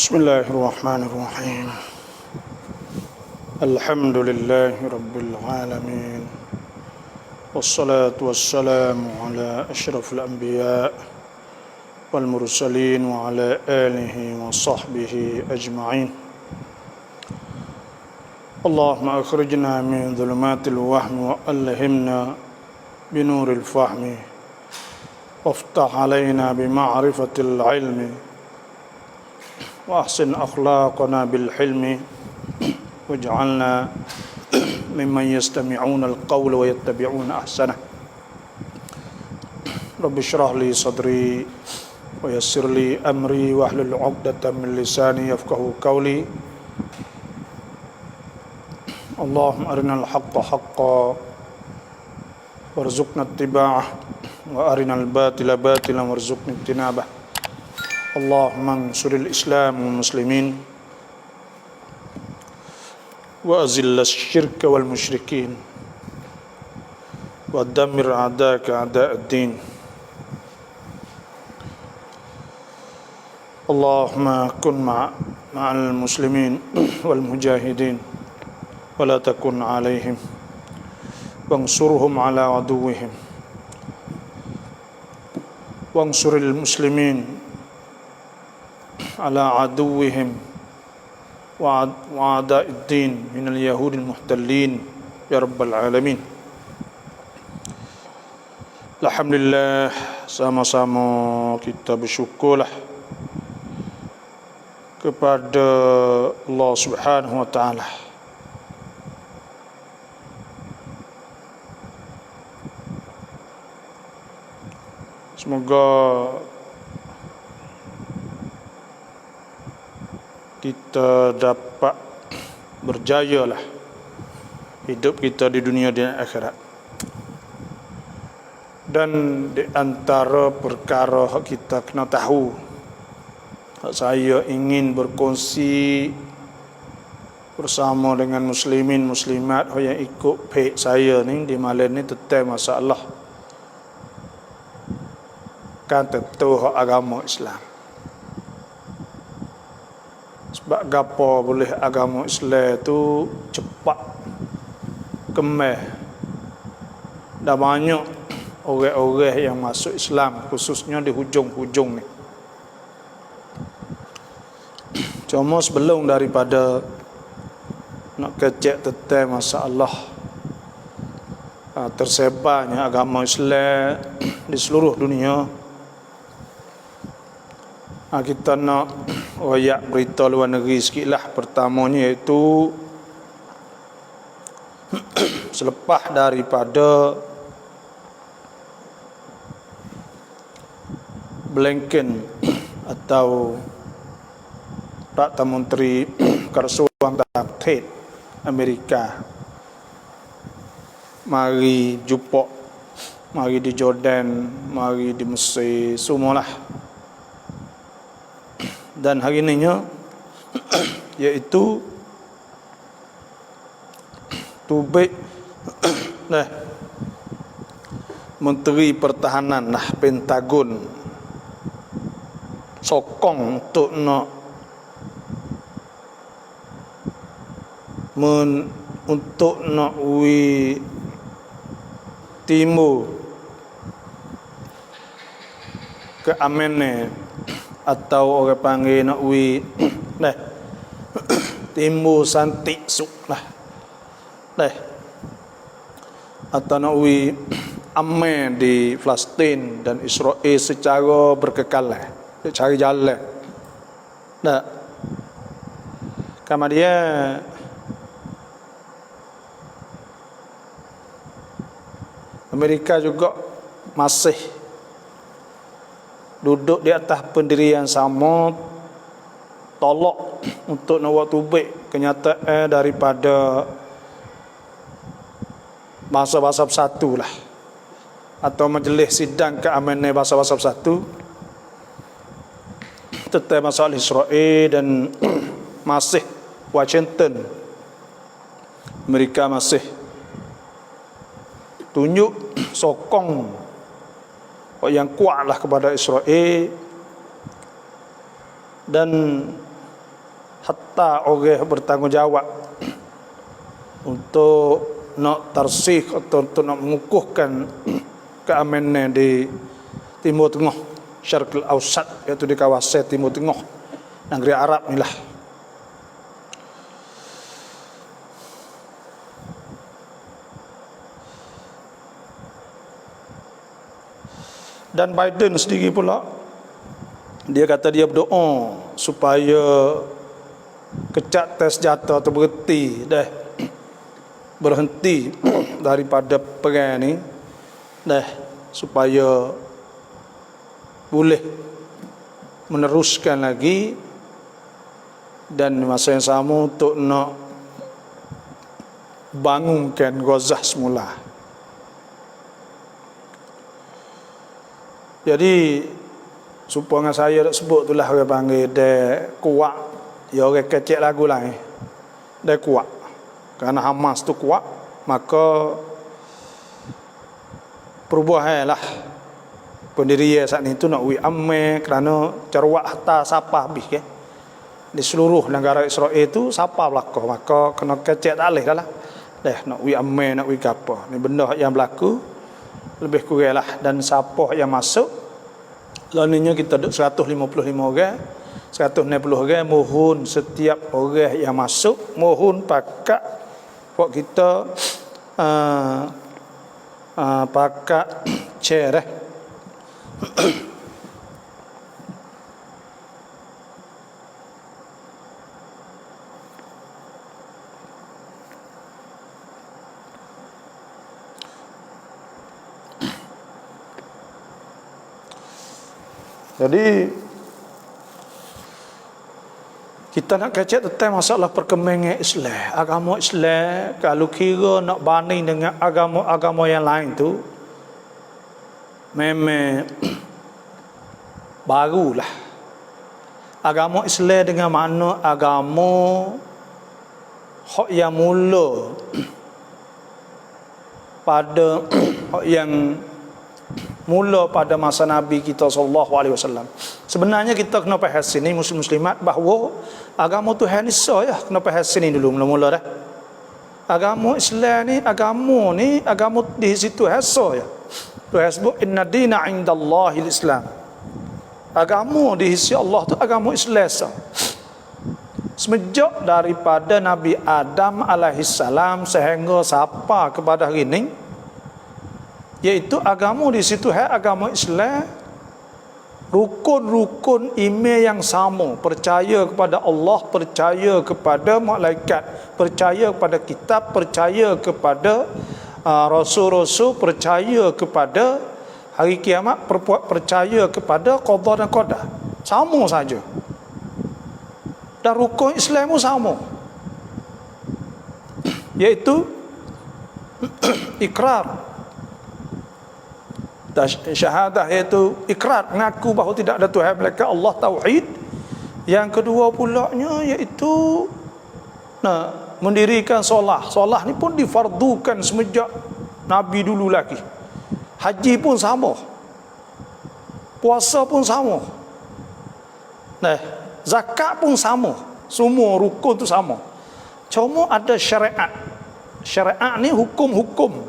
Bismillahirrahmanirrahim. Alhamdulillahi rabbil alamin. Wassalatu wassalamu ala asyrafil anbiya wal mursalin wa ala alihi wa sahbihi ajma'in. Allahumma akhrijna min dhulumatil wahmi wa alhimna binuril fahmi waftah alaina bima'rifatil ilmi وأحسن أخلاقنا بالحلم واجعلنا ممن يستمعون القول ويتبعون أحسنه رب اشرح لي صدري ويسر لي أمري واحلل عقدة من لساني يفقهوا قولي اللهم أرنا الحق حقا وارزقنا اتباعه وأرنا الباطل باطلا وارزقنا اجتنابه Allahumma ansuril Islam wal muslimin wa azillas syirka wal musyrikin wa dammir a'daka a'da'ad-din. Allahumma kun ma'al muslimin wal mujahidin wa la takun 'alaihim wansurhum 'ala aduwwihim wansuril muslimin ala aduwwihim wa a'da'id-din minal yahudil muhtallin ya rabbal alamin. Alhamdulillah, sama-sama kita bersyukurlah kepada Allah Subhanahu wa taala. Semoga kita dapat berjayalah hidup kita di dunia dan akhirat. Dan di antara perkara kita kena tahu, saya ingin berkongsi bersama dengan muslimin muslimat yang ikut page saya ni di malam ni tentang masalah kan tentu agama Islam. Sebab gapo boleh agama Islam tu cepat kemeh. Dah banyak orang-orang yang masuk Islam, khususnya di hujung-hujung ni. Cuma sebelum daripada nak kecek tentang masalah tersebarnya agama Islam di seluruh dunia, kita nak royak berita luar negeri sikit lah. Pertamanya iaitu selepas daripada Blinken atau Perdana Menteri Kerusuhan Dalam Amerika mari jumpa, mari di Jordan, mari di Mesir, semualah. Dan hari ininya iaitu Tubik Menteri Pertahanan Pentagon sokong untuk nak timur ke Amene atau orang panggil nak timur santik suk lah atau nak aman di Palestin dan Israel secara berkekalan, cari jalan kemudian Amerika juga masih duduk di atas pendirian sama, tolak untuk nak buat tubik kenyataan daripada bangsa-bangsa bersatu lah, atau majlis sidang keamanan bangsa-bangsa bersatu tentang masalah Israel. Dan masih Washington, Amerika masih tunjuk sokong yang kuatlah kepada Israel. Dan hatta orang bertanggungjawab untuk nak tarsih atau untuk nak mengukuhkan keamanan di Timur Tengah, Syarqul Awsat, iaitu di kawasan Timur Tengah, negeri Arab ni lah. Dan Biden sendiri pula, dia kata dia berdoa supaya kecat tes senjata tu berhenti daripada perang ni, supaya boleh meneruskan lagi, dan masa yang sama untuk nak bangunkan Gaza semula. Jadi supaya saya nak sebut itulah orang panggil dia kuat, ya orang kecek lagu lain dia kuat. Kerana Hamas tu kuat, maka perubahan lah pendirian saat ni tu nak amai, kerana carwak harta siapa habis ke di seluruh negara Israel tu siapa berlaku, maka kena kecek tak boleh dah lah. Nak amai, nak apa, ni benda yang berlaku lebih kurang lah. Dan siapa yang masuk, lalunya kita duduk 155 orang, 160 orang, mohon setiap orang yang masuk, mohon pakat buat kita pakat chair Jadi kita nak kecek tentang masalah perkembangan Islam, agama Islam. Kalau kira nak banding dengan agama-agama yang lain tu, memang barulah. Agama Islam dengan makna agama hak yang mula pada hak yang mula pada masa Nabi kita SAW. Sebenarnya kita kena faham sini muslimat bahawa agama Tuhan ni ya, kena faham sini dulu mula-mula dah. Agama Islam ni agama di situ hasa ya. Tuhan sebut inna dina indallahil Islam. Agama di sisi Allah tu agama Islam sah. Semenjak daripada Nabi Adam alaihissalam sehingga sampai kepada hari ini, iaitu agama di situ agama Islam, rukun-rukun iman yang sama, percaya kepada Allah, percaya kepada malaikat, percaya kepada kitab, percaya kepada rasul-rasul, percaya kepada hari kiamat, percaya kepada qada dan qadar, sama saja. Dan rukun Islam pun sama, iaitu ikrar, syahadah, iaitu ikrar, mengaku bahawa tidak ada Tuhan melainkan Allah, tauhid. Yang kedua pulaknya iaitu mendirikan solat. Solat ni pun difardukan semenjak Nabi dulu lagi. Haji pun sama, puasa pun sama, zakat pun sama, semua rukun tu sama. Cuma ada syariat. Syariat ni hukum-hukum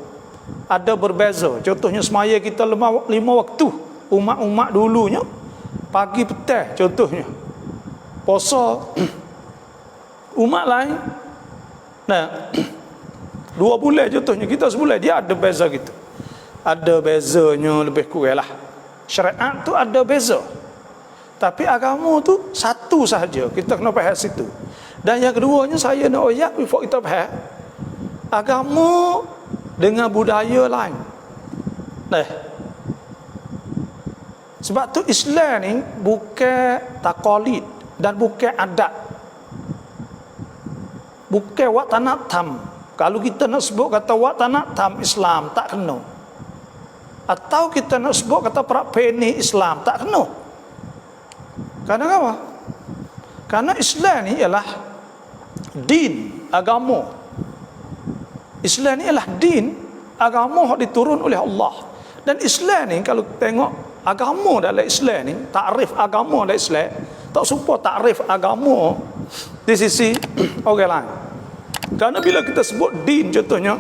ada berbeza. Contohnya semaya kita 5 waktu. Umat-umat dulunya pagi petang contohnya. Puasa umat lain 2 bulan contohnya, kita sebulan, dia ada beza gitu. Ada bezanya lebih kurang lah. Syariat tu ada beza, tapi agama tu satu sahaja. Kita kena faham situ. Dan yang keduanya saya nak ayat before kita faham agama dengan budaya lain. Sebab tu Islam ni bukan taqalid dan bukan adat, bukan watanatam. Kalau kita nak sebut kata watanatam Islam, tak kena. Atau kita nak sebut kata prakpeni Islam, tak kena. Kerana apa? Kerana Islam ni ialah din, agama. Islam ni ialah din, agama yang diturun oleh Allah. Dan Islam ni kalau tengok agama dalam Islam ni, takrif agama dalam Islam, tak serupa takrif agama di sisi orang lain. Karena bila kita sebut din, contohnya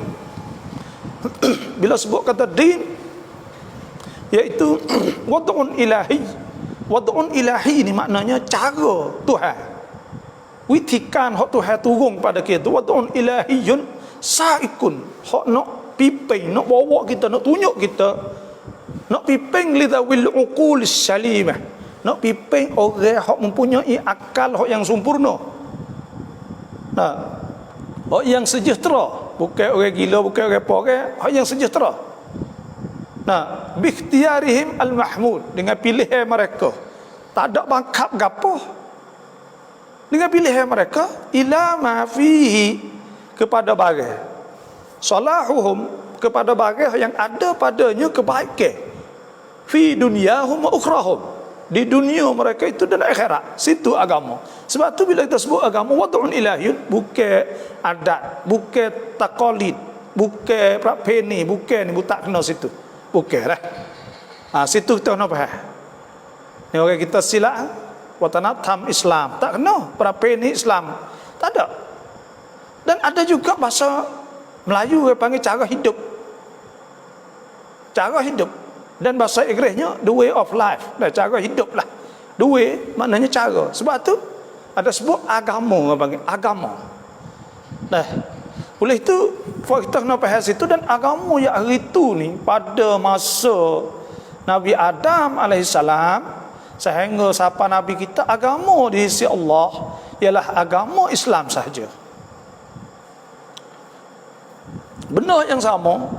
bila sebut kata din, iaitu wad'un ilahi. Wad'un ilahi ni maknanya cara Tuhan, witikan hak Tuhan turun pada kita. Wad'un ilahiyun sa'ikun, hak nak piping, nak bawa kita, nak tunjuk kita, nak piping lidawil uqul salimah, nak piping orang hak mempunyai akal hak yang sempurna. Nah, hak yang sejahtera, bukan orang gila, bukan orang porak, hak yang sejahtera. Nah, bikhtiarihim al-mahmud, dengan pilihan mereka, tak ada bangkap gapo, dengan pilihan mereka, ila ma fihi, kepada barang salahuhum, kepada barang yang ada padanya kebaikan, fi dunyahum wa ukhrahum, di dunia mereka itu dan akhirat. Situ agama. Sebab tu bila kita sebut agama wad'un ilahiyun, bukan adat, bukan taqalid, bukan prapeni, bukan ni tak kena situ. Bukan lah. Situ kita kena faham. Ni orang kita silap watanatham Islam, tak kena prapeni Islam. Tak ada. Dan ada juga bahasa Melayu yang panggil cara hidup. Cara hidup. Dan bahasa Inggerisnya the way of life. Cara hidup lah. The way maknanya cara. Sebab tu ada sebut agama, orang panggil agama. Oleh itu kita kena faham situ. Dan agama yang hari itu ni, pada masa Nabi Adam alaihissalam sehingga sampai Nabi kita, agama di sisi Allah ialah agama Islam sahaja. Benar yang sama,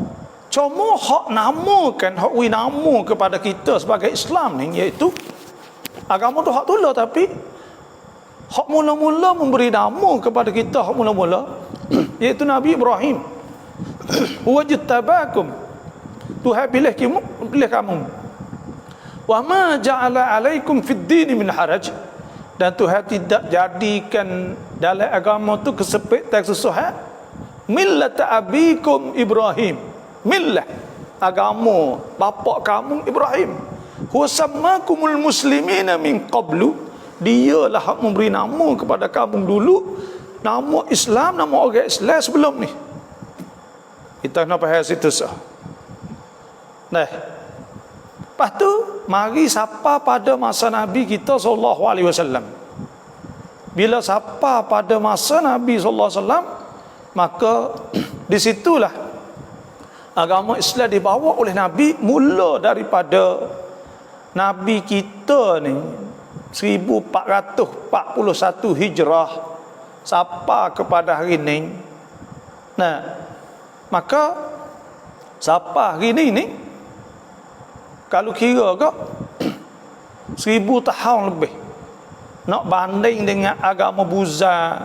cuma hak namakan, hak nama kepada kita sebagai Islam ni, iaitu agama tu hak tula, tapi hak mula-mula memberi nama kepada kita, hak mula-mula iaitu Nabi Ibrahim. Wajtabakum, Tuhan pilih kamu. Wa ma ja'ala alaikum fid din min haraj, dan Tuhan tidak jadikan dalam agama tu kesepitan kesusahan. Millat abikum Ibrahim, millah agama bapa kamu Ibrahim. Huwa sammakumul muslimina min qablu, dialah hak memberi nama kepada kamu dulu, nama Islam, nama orang Islam sebelum ni. Kita kena faham situ sah. Lepas tu mari sapa pada masa Nabi kita sallallahu alaihi wasallam. Bila sapa pada masa Nabi sallallahu alaihi wasallam, maka disitulah agama Islam dibawa oleh Nabi, mula daripada Nabi kita ni 1441 Hijrah sampai kepada hari ni. Maka sampai hari ni kalau kira ke 1000 tahun lebih, nak banding dengan agama Buza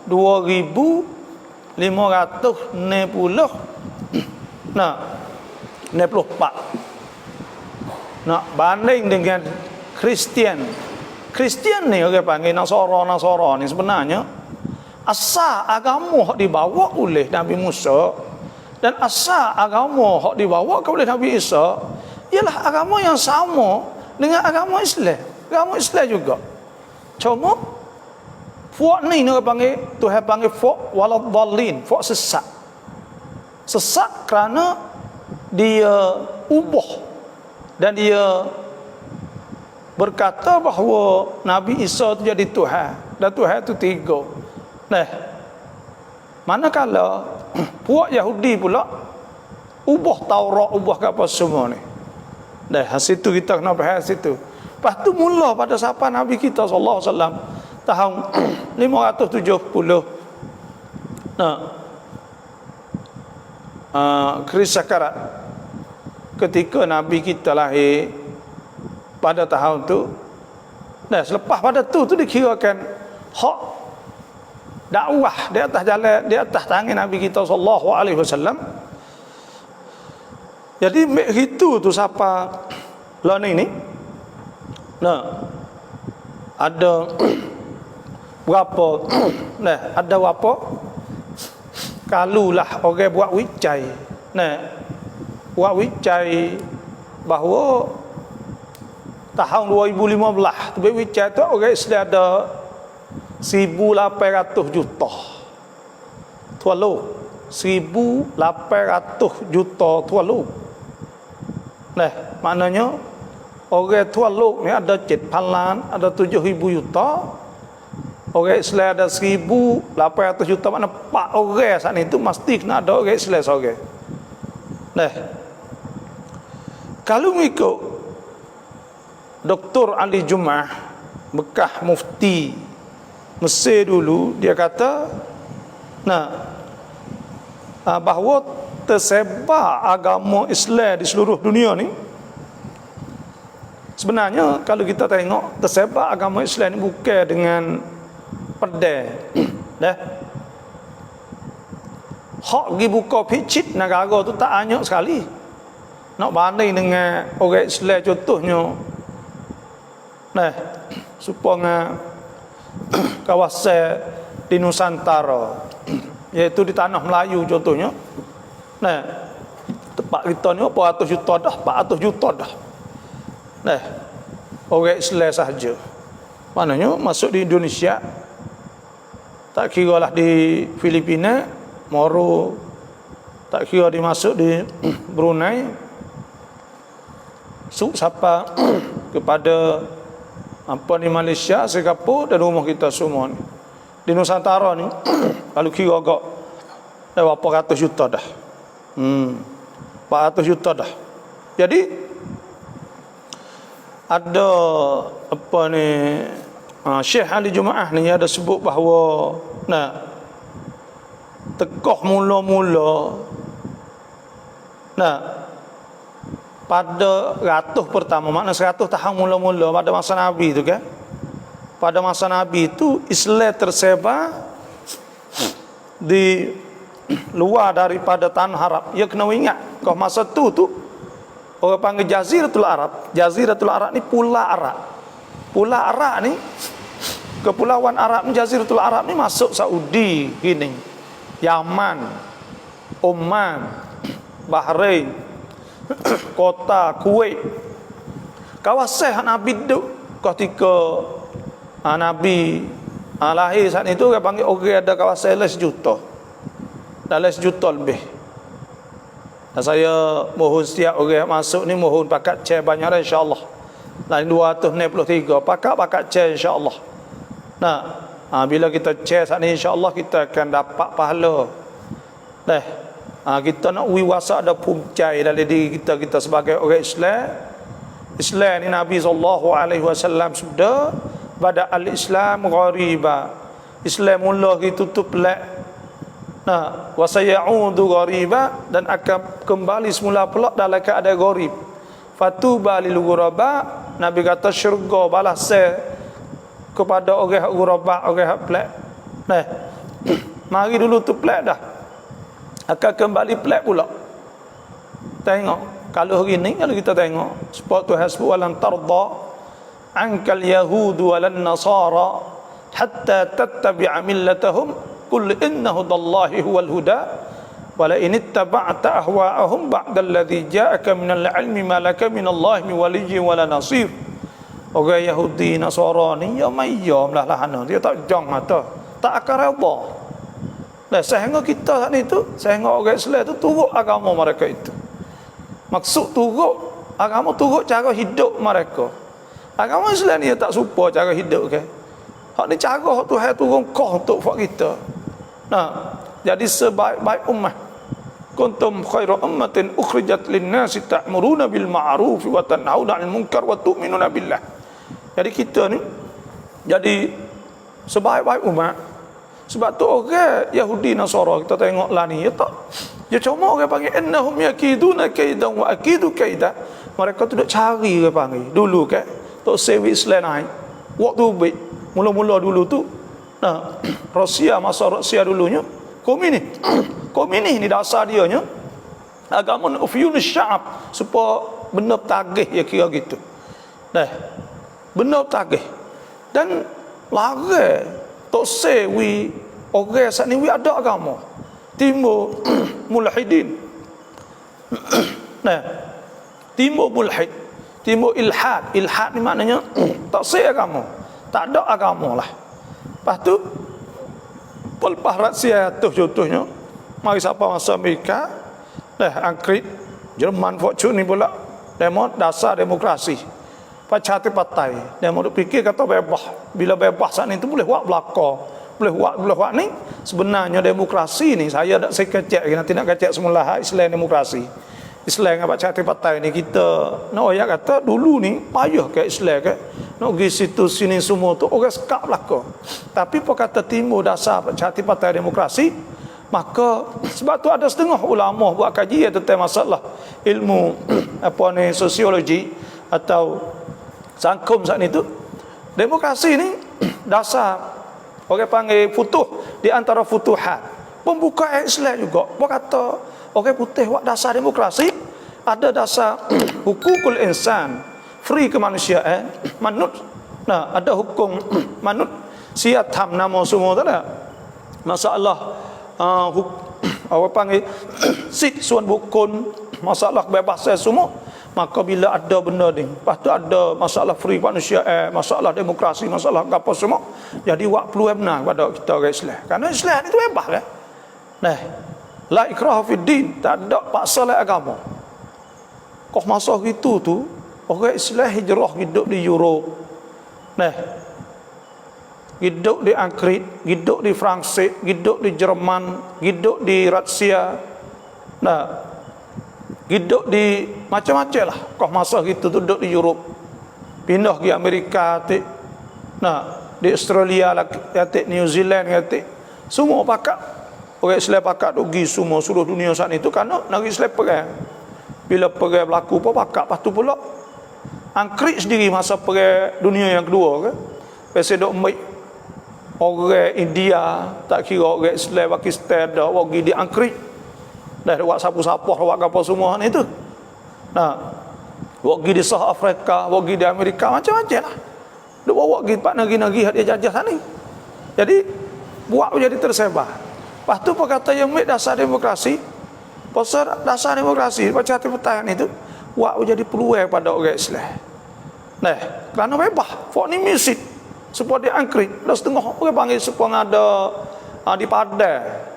2564, nak banding dengan Kristian ni orang panggil Nasara ni, sebenarnya asal agama hak dibawa oleh Nabi Musa dan asal agama hak dibawa oleh Nabi Isa ialah agama yang sama dengan agama Islam. Agama Islam juga, cuma fuak ni orang panggil, Tuhan panggil fuak waladhdallin, fuak sesat. Sesat kerana dia ubah dan dia berkata bahawa Nabi Isa itu jadi Tuhan dan Tuhan itu tiga. Manakala puak Yahudi pula ubah Taurat, ubah apa semua ni. Situ kita kena faham situ. Lepas tu mula pada siapa Nabi kita sallallahu alaihi wasallam tahun 570 Kris Sakarat, ketika Nabi kita lahir pada tahun tu. Selepas pada tu dikirakan hak dakwah di atas jalan, di atas tangan Nabi kita sallallahu alaihi wasallam. Jadi itu tu siapa learning ni. Ada berapa ada berapa kalulah orang buat wicai. Buat wicai bahawa tahun 2015 tu wicai tu orang Islam ada 1.800 juta. Tua lo 1.800 juta tua lo. Nah, maknanya orang tua lo ni ada 7 lan, ada 7.000 juta. Orang Islam ada 1.800 juta, makna 4 orang saat itu mesti kena ada orang Islam seorang. Nah, kalau mengikut Dr. Ali Jum'ah, bekas mufti Mesir dulu, dia kata bahawa tersebar agama Islam di seluruh dunia ni, sebenarnya kalau kita tengok tersebar agama Islam ni bukan dengan pedai. Dah. Hak pergi buka picit negara tu tak banyak sekali. Nak banding dengan orang Islam contohnya. Nah, supaya kawasan di Nusantara, iaitu di tanah Melayu contohnya. Nah, tempat kita ni berapa ratus juta dah, 400 juta dah. Nah, orang Islam sahaja. Maknanya masuk di Indonesia, tak kira lah di Filipina, Moro, tak kira dimasuk di Brunei, siapa kepada apa ni Malaysia, Singapura dan rumah kita semua ni. Di Nusantara ni kalau kira agak berapa ratus juta dah. 400 juta dah. Jadi ada apa ni Syekh Ali Jum'ah ni ada sebut bahawa tekoh mula-mula pada ratus pertama, makna 100 tahun mula-mula pada masa Nabi tu kan. Pada masa Nabi tu Islam tersebar di luar daripada tanah Arab. Ya kena ingat, kau masa tu orang panggil Jaziratul Arab. Jaziratul Arab ni Pulau Arab. Pulau Arab ni, kepulauan Arab ni, Jaziratul Arab ni masuk Saudi gini, Yaman, Oman, Bahrain, kota Kuwait. Kawasan Nabi duduk ketika Nabi lahir saat itu, dia panggil orang ada kawasan 11 juta. Dalam 1 juta lebih. Dan saya mohon setiap orang masuk ni mohon pakat chair banyak dah insya-Allah. Lain 293 pakat chair insya-Allah. Bila kita chair saat ni insya-Allah kita akan dapat pahala. Kita nak wiwasa ada puncai dalam diri kita sebagai orang Islam. Islam ni Nabi SAW sudah bada al-Islam ghariba. Islam mula ditutup pelak. Wa sayaudu ghariba, dan akan kembali semula pula dalam keadaan gharib. Fatuba lil ghuraba, Nabi kata syurga balas kepada orang ghuraba, orang pelak. Mari dulu tu pelak dah, akan kembali pelak pula. Tengok kalau hari ni, kalau kita tengok sebab Tuhan sebut walan tarda ankal yahudu walan nasara hatta tattabi'a millatahum qul inna hudallahi huwal huda wa la in ittaba'ta ahwa'ahum ba'da alladhi ja'aka minal ilmi ma laka minallahi min waliyyin wala nasir. Orang Yahudi Nasara ni ya mayam lah lahana, dia tak jang mata, tak akan redha. Sehingga kita saat ni tu, sehingga orang Islam tu turut agama mereka itu. Maksud turut agama, turut cara hidup mereka. Agama Islam ni tak serupa cara hidup kan. Hak ni cara hak Tuhan turun kau untuk buat kita. Jadi sebaik-baik ummah, kuntum khairu ummatin ukhrijat lin-nasi ta'muruna bil ma'ruf wa tanhauna 'anil munkar wa tu'minuna billah. Jadi kita ni jadi sebaik-baik umat. Sebab tu orang Yahudi Nasara kita tengoklah ni, dia cuma orang panggil innahum yakiduna kaidan wa akidu kaida. Mereka tu duk cari orang panggil dulu kan. Tok sewi Islam naik. Waktu baik mula-mula dulu tu masa Rusia dulunya komunis ni dasar dia nya agama ufyun sya'ab, supaya benda tagih ya kira gitu. Benda tagih dan lari tok sewi orang saat ni ada agama timur mulhidin. Timur mulhid, timur ilhad. Ilhad ni maknanya tak se agama, tak ada agama lah. Lepas tu pelepas Rusia tu contohnya, mari siapa masa Amerika, Angkrit, Jerman, fortune ni pula demo dasar demokrasi. Pecah hati partai. Demo duk fikir kata bebas. Bila bebas saat ni tu boleh buat belaka. Boleh buat ni. Sebenarnya demokrasi ni saya tak sekecek nanti nak kecek semula Islam demokrasi. Islam apa hati partai ni kita nak ayat kata dulu ni payah ke Islam ke. Nak pergi situ sini semua tu orang sekap belaka. Tapi apa kata timur dasar hati partai demokrasi, maka sebab tu ada setengah ulama buat kajian tentang masalah ilmu apa ni sosiologi atau sangkum saat itu. Demokrasi ni dasar orang panggil futuh, di antara futuhat pembuka Islam juga. Apa kata orang putih buat dasar demokrasi, ada dasar hukukul insan, free kemanusiaan manut. Nah, ada hukum manut siat ham nama semua tak ada masalah apa panggil sit suan bukun, masalah kebebasan semua. Maka bila ada benda ni, lepas tu ada masalah free manusia, masalah demokrasi, masalah apa semua, jadi wak perlu benar pada kita orang Islam. Kerana Islam itu bebas kan. Nah, la ikraha fid din, tak ada paksa lah agama. Kau masa gitu tu orang Islam hijrah hidup di Europe. Nah, hidup di Angkrit, hidup di Prancis, hidup di Jerman, hidup di Rusia. Nah, hidup di macam-macam lah. Kau masa gitu duduk di Europe, pindah ke Amerika, di Australia, New Zealand, semua pakat. Orang Islam pakat pergi semua seluruh dunia saat itu kerana negeri Islam perang. Bila perang berlaku pun pakat. Lepas tu pula Angkrit sendiri masa perang dunia yang kedua kan, pasal dok mai orang India, tak kira orang Islam Pakistan dah pergi di Angkrit. Dah buat sapu-sapuh, buat apa semua ni tu. Nah, buat pergi di South Africa, buat pergi di Amerika, macam-macam lah. Duk bawa pergi empat negeri-negeri hak dia jajah ni. Jadi buat jadi tersebar. Lepas tu perkata yang dasar demokrasi, pasal dasar demokrasi, baca hati pertanyaan itu, buat jadi peluang pada orang Islam. Nah, kerana bebas, fok ni misit. Supaya dia Angkrit, dah setengah orang panggil supaya ada di Padang.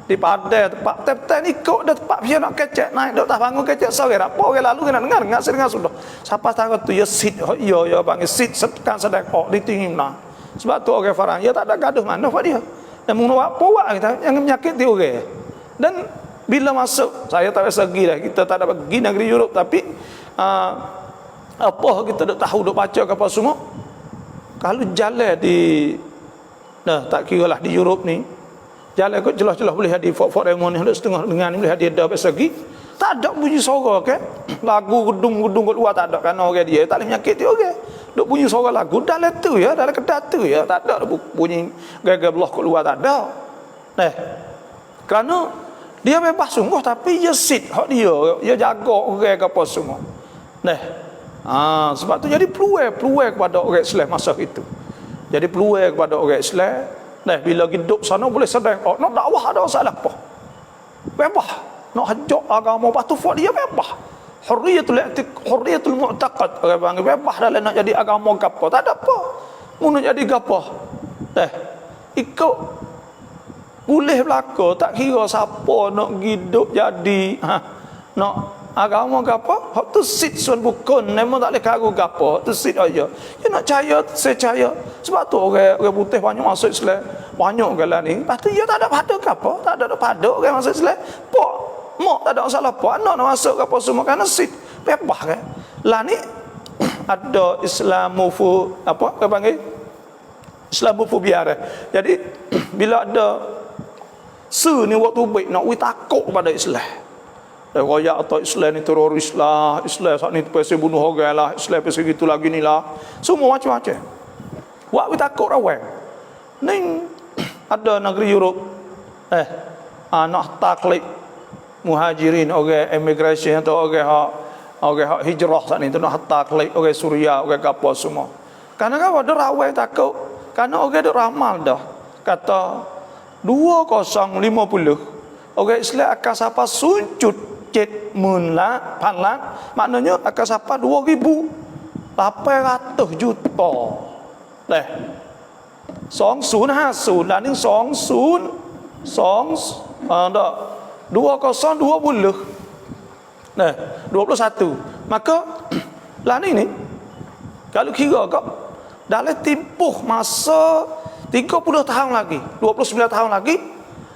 Di Padang tempat tep-tep ni kok dah tempat dia nak kecek naik dak tak bangun kecek sore apa orang lalu kena dengar dengar sudah siapa tahu tu ya sit ya panggil sit sekan sedang ditingim lah. Sebab tu orang farang ya tak ada gaduh mana buat dia dan mun buat kita yang menyakiti orang. Dan bila masuk saya tak biasa pergi dah, kita tak ada pergi negeri Europe, tapi apa kita dak tahu dak baca ke apa semua. Kalau jalan di tak kira lah di Europe ni, jalan kot jelas-jelas boleh hadir Fort Raymond ni, setengah dengan ni boleh hadir dah persegi. Tak ada bunyi suara ke lagu gedung-gedung kat luar, tak ada kerana orang dia tak boleh menyakiti orang. Duk bunyi suara lagu dalam tu ya, dalam kedai tu ya, tak ada bunyi gagah belah kat luar, tak ada. Nah, kerana dia bebas sungguh, tapi dia sit hak dia jaga orang ke apa semua. Nah, sebab tu jadi peluang kepada orang Islam masa itu. Jadi peluang kepada orang Islam. Nah, bila hidup sana boleh sedang nak dakwah ada masalah apa. Bebas. Nak hajak agama patu fak dia bebas. Hurriyatul mu'taqad. Orang panggil bebas dalam nak jadi agama gapo. Tak ada apa. Mu nak jadi gapo. Nah, ikut boleh berlaku, tak kira siapa nak hidup jadi nak agama gapo, hak tu sit sun bukan, memang tak boleh kagu gapo, hak tu sit aja. Dia nak percaya, saya percaya. Sebab tu orang putih banyak masuk Islam, banyak galah ni. Lepas tu dia tak ada pada gapo, tak ada pada orang masuk Islam. Pak, mak tak ada masalah apa, anak nak masuk gapo semua kerana sit bebas kan. Lah ni ada Islamofu apa panggil? Islamofobia dah. Jadi bila ada ni waktu baik nak takut kepada Islam. Royak atau Islam ni teroris lah, Islam saat ni pasal bunuh orang lah, Islam pasal gitu lagi ni lah, semua macam-macam. Buat takut rawang. Ni ada negeri Europe nak taklid muhajirin, orang immigration atau orang hijrah saat ni tu nak taklid orang Suria, orang apa semua. Karena kan ada rawang takut, karena orang duk ramal dah kata 2050 orang Islam akan sampai suncut 70,000 lah, maknanya akan sampai 2,800 juta. 2050 lah ni 2020. Nah, 21. Maka lah ni kalau kira kau dalam tempoh masa 30 tahun lagi, 29 tahun lagi,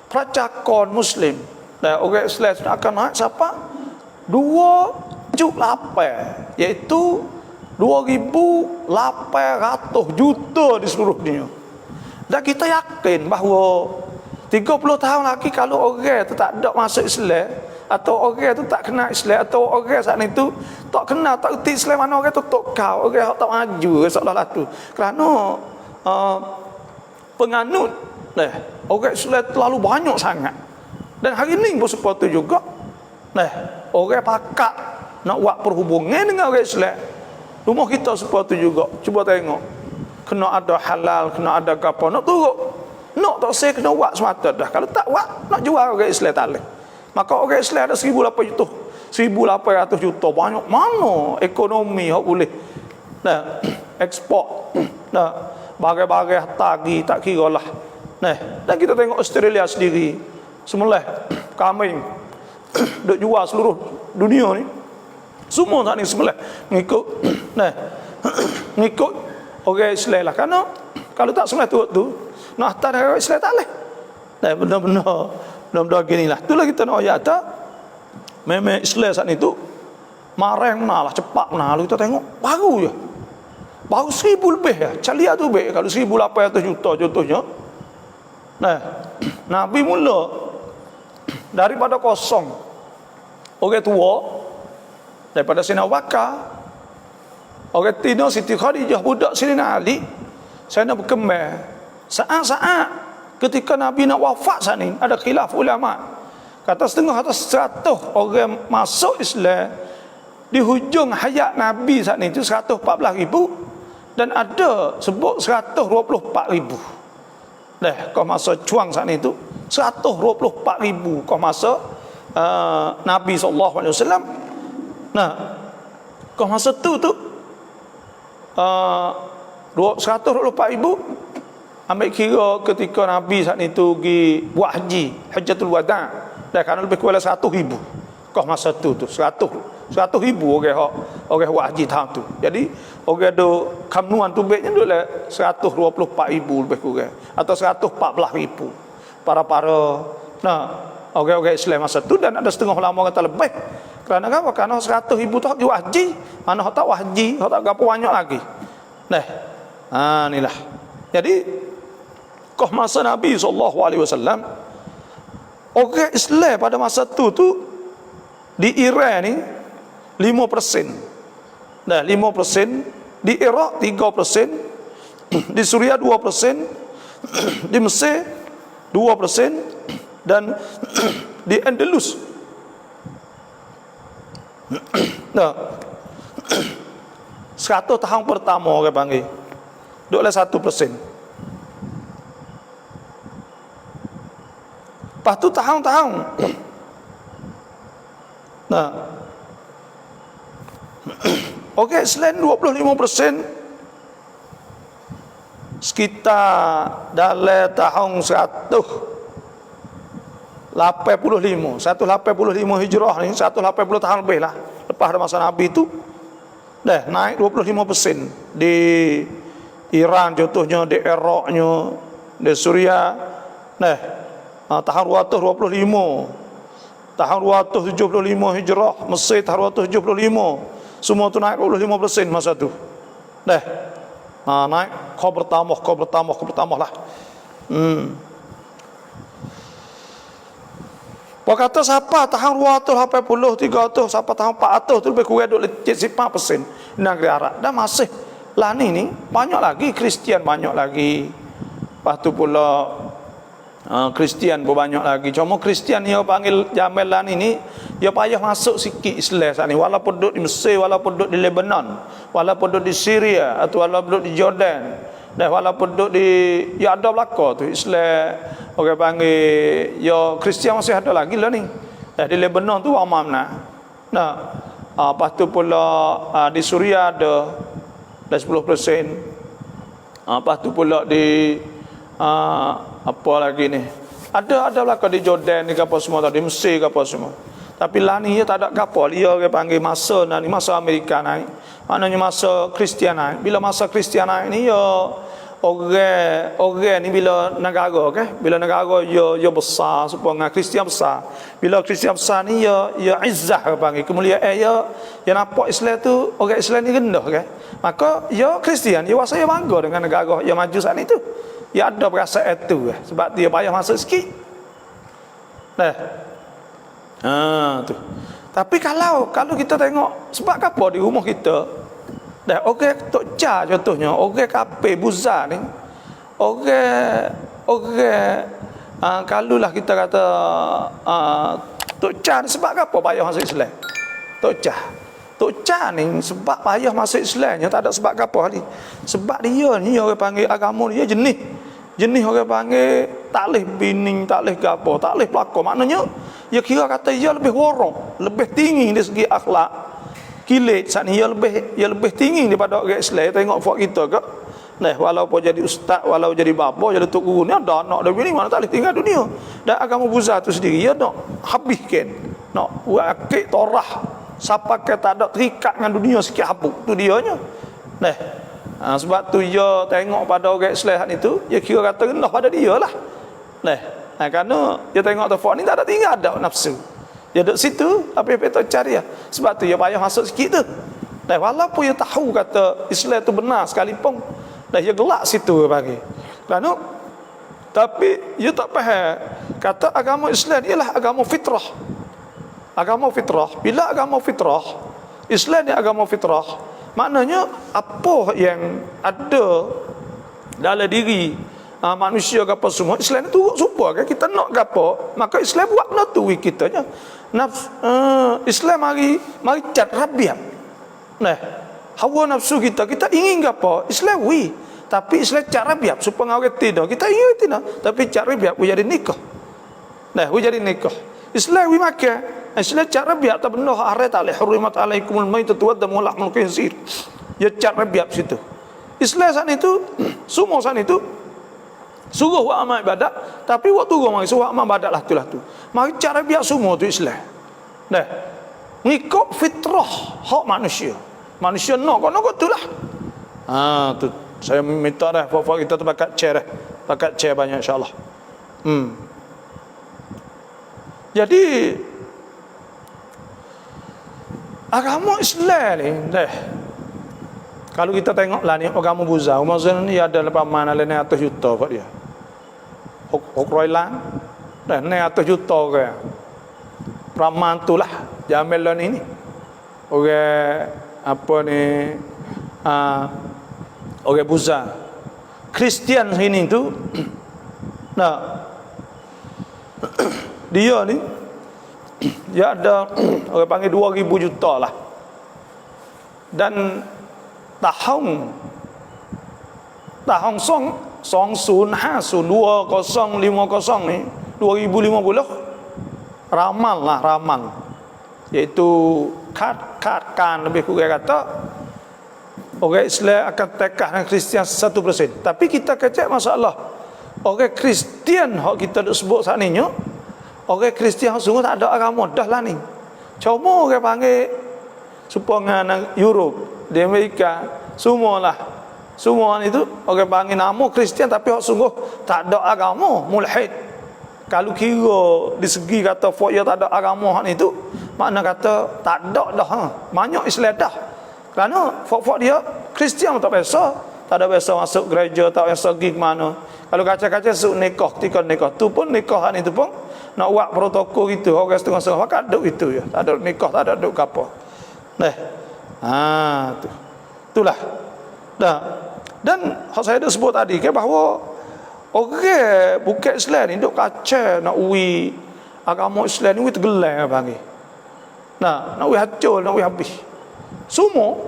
percakapan Muslim dan orang Islam akan naik siapa? 2.8, iaitu 2.800 juta di seluruh dunia. Dan kita yakin bahawa 30 tahun lagi kalau orang tu tak ada masuk Islam, atau orang tu tak kenal Islam, atau orang saat itu tak kenal, tak erti Islam, mana orang tu tak kau, orang tak maju seolah-olah tu. Kerana penganut orang Islam terlalu banyak sangat. Dan hari ini pun seperti juga. Orang pakat nak buat perhubungan dengan orang Islam. Rumah kita seperti juga. Cuba tengok. Kena ada halal, kena ada apa, nak turut. Nak tak saya kena buat semata dah. Kalau tak buat, nak jual orang Islam tak boleh. Maka orang Islam ada 1.800 juta. Banyak mana ekonomi yang boleh ekspor. Bagai-bagai tagi tak kira lah. Dan kita tengok Australia sendiri. Semula kambing duk jual seluruh dunia ni. Semua tak ni semula ngikut ngikut orang Islam lah. Kerana kalau tak semula tu nak hantar orang Islam tak boleh. Benar-benar gini lah. Itulah kita nak ayat tak. Memang Islam saat ni tu marah lah, cepat lah. Lalu kita tengok baru je. Baru 1,000 lebih ya. Calia tu baik. Kalau 1.800 juta contohnya. Nabi mula daripada kosong. Orang tua daripada Sayyidina Abu Bakar, orang tina Siti Khadijah, budak Sayyidina Ali, Sayyidina berkembang. Saat-saat ketika Nabi nak wafat saat ni, ada khilaf ulama. Kata setengah atas 100 orang masuk Islam di hujung hayat Nabi saat ni itu 114,000, dan ada sebut 124,000. Kau masa cuang saat ni tu 124,000 kau masa Nabi SAW. Kau masa tu 124,000 ambil kira ketika Nabi saat ni tu pergi buat haji, Hajjatul Wada', dah kan lebih kurang 100,000. Kau masa tu 100,000 orang buat haji tahun tu. Jadi orang ada kamnuan tu baiknya dulu 124,000 lebih kurang, atau 114,000 para orang-orang Islam masa tu. Dan ada setengah ulama kata lebih. Kerana apa? Kerana 100,000 tu hak buat haji, mana hak tak buat haji, hak tak apa banyak lagi. Inilah. Jadi kau masa Nabi SAW, orang Islam pada masa tu di Iran ni 5%. 5%, di Iraq 3%, di Suria 2%, di Mesir 2%, dan di Andalus 100 tahun pertama orang panggil duduklah 1%. Lepas tu tahun-tahun okey, selain 25%, sekitar dalam tahun 185 Hijrah ni, 180 tahun lebih lah lepas masa Nabi tu, naik 25%. Di Iran contohnya, di Iraqnya, di Suria, tahun 225, tahun 275 Hijrah, Mesir tahun 275, semua tu naik 25% masa tu. Naik kau bertambah lah. Pak kata siapa tahun 280, 300, siapa tahun 400 tu lebih kurang duk lecet 5% negeri Arab. Dan masih lah ni banyak lagi Kristian, banyak lagi. Lepas tu pula Kristian pun banyak lagi. Cuma Kristian yang panggil Jamil lah ni dia payah masuk sikit Islam saat ni, walaupun duduk di Mesir, walaupun duduk di Lebanon, walaupun duduk di Syria, atau walaupun duduk di Jordan, dan walaupun duduk di ada belaka tu Islam, orang panggil ya Kristian masih ada lagi lah ni. Di Lebanon tu amam lepas tu pula di Suria ada 10%. Lepas tu pula di apa lagi ni, ada belaka di Jordan ni apa semua tadi, Mesir apa semua. Tapi lah ni dia tak ada gapo, dia orang panggil masa ni, masa Amerika naik. Maknanya masa Kristian naik. Bila masa Kristian naik ni ya orang ni bila negara, okay? Bila negara ya besar supaya Kristian besar. Bila Kristian besar ni ya izzah panggil, kemuliaan ya nampak Islam tu, orang Islam ni rendah, okay? Maka ya Kristian, ya rasa ya bangga dengan negara ya maju saat itu. Ya ada perasaan itu, sebab dia payah masuk sikit. Tu. Tapi kalau kita tengok sebab apa di rumah kita, orang Tok Cha contohnya, orang kape buza ni, orang kalulah kita kata Tok Cha ni sebab apa payah masuk Islam? Tok Cha ni sebab payah masuk Islamnya tak ada sebab apa ni. Sebab dia ni orang panggil agama dia jenis orang panggil tak leh bining, tak leh gapo, tak leh pelakon. Maknanya dia kira kata dia lebih warok, lebih tinggi dari segi akhlak. Kilit saat ni dia lebih tinggi daripada orang Islam. Tengok buat kita ke. Walaupun jadi ustaz, walau jadi bapa, jadi tok guru ni ada anak dia bini mana tak boleh tinggal dunia. Dan agama Buddha tu sendiri dia nak habiskan, nak buat akid torah siapa ke tak ada terikat dengan dunia sikit habuk tu dianya. Sebab tu dia tengok pada orang Islam itu, dia kira kata rendah pada dia lah. Kerana dia tengok tafak ni tak ada tinggal ada nafsu. Dia duduk situ, apa-apa tak cari lah. Sebab tu dia payah masuk sikit tu. Walaupun dia tahu kata Islam tu benar sekalipun, dia gelak situ bagi. Kerana tapi dia tak faham kata agama Islam ialah agama fitrah. Agama fitrah. Bila agama fitrah, Islam ni agama fitrah, maknanya apa yang ada dalam diri manusia ke apa semua, Islam itu supaya kan kita nak gapo, maka Islam buat benda tu kitanya. Islam mari cat rabiat. Hawa nafsu kita ingin gapo, Islam tapi Islam cat rabiat supaya orang tidak. Kita ingin tidak, tapi cat rabiat jadi nikah. Jadi nikah. Islam makan, Islam cat rabiat tak benda haram tak leh hurimat alaikumul maitatu wad damu lahmul khinzir. Ya cat rabiat situ. Islam saat itu, semua saat itu suruh buat amal ibadat, tapi waktu turun mari suruh amal ibadat lah tu. Mari cara biar semua tu Islam. Ngikut fitrah hak manusia. Manusia nak tu lah. Tu saya minta dah bapak kita tu bakat chair banyak insya-Allah. Jadi agama Islam ni kalau kita tengok lah ni agama Buddha, ni ada lepas mana le 100 juta buat dia. 600 lan dan 100 juta ke. Praman itulah Jamil ni. Orang apa ni orang Buddha. Kristian sini tu dia ni dia ada orang panggil 2000 juta lah. Dan tahun 2050 ni 2050 ramal iaitu katakan lebih kurang kata orang Islam akan tekah dengan Kristian 1%. Tapi kita kecek masalah orang Kristian hak kita duk sebut saat ni, orang Kristian sungguh tak ada agama dah lah ni. Cuma orang panggil supaya Europe, di Amerika, semua itu orang panggil nama Kristian tapi hak sungguh tak ada agama, mulhid. Kalau kira di segi kata dia tak ada agama hak itu, makna kata tak ada dah, banyak Islam dah. Kerana fok dia Kristian tak biasa, tak ada biasa masuk gereja, tak biasa pergi ke mana. Kalau kaca-kaca suruh nikah, ketika nikah tu pun nikahan itu pun nak buat protokol gitu, orang setengah-setengah pakai duk itu ya. Tak ada nikah, tak ada duk apa. Itulah. Dan saya dah sebut tadi ke bahawa orang bukan Islam ni duk kaca nak uwi agama Islam ni tergelam panggil. Nak uwi hancur, nak uwi habis. Semua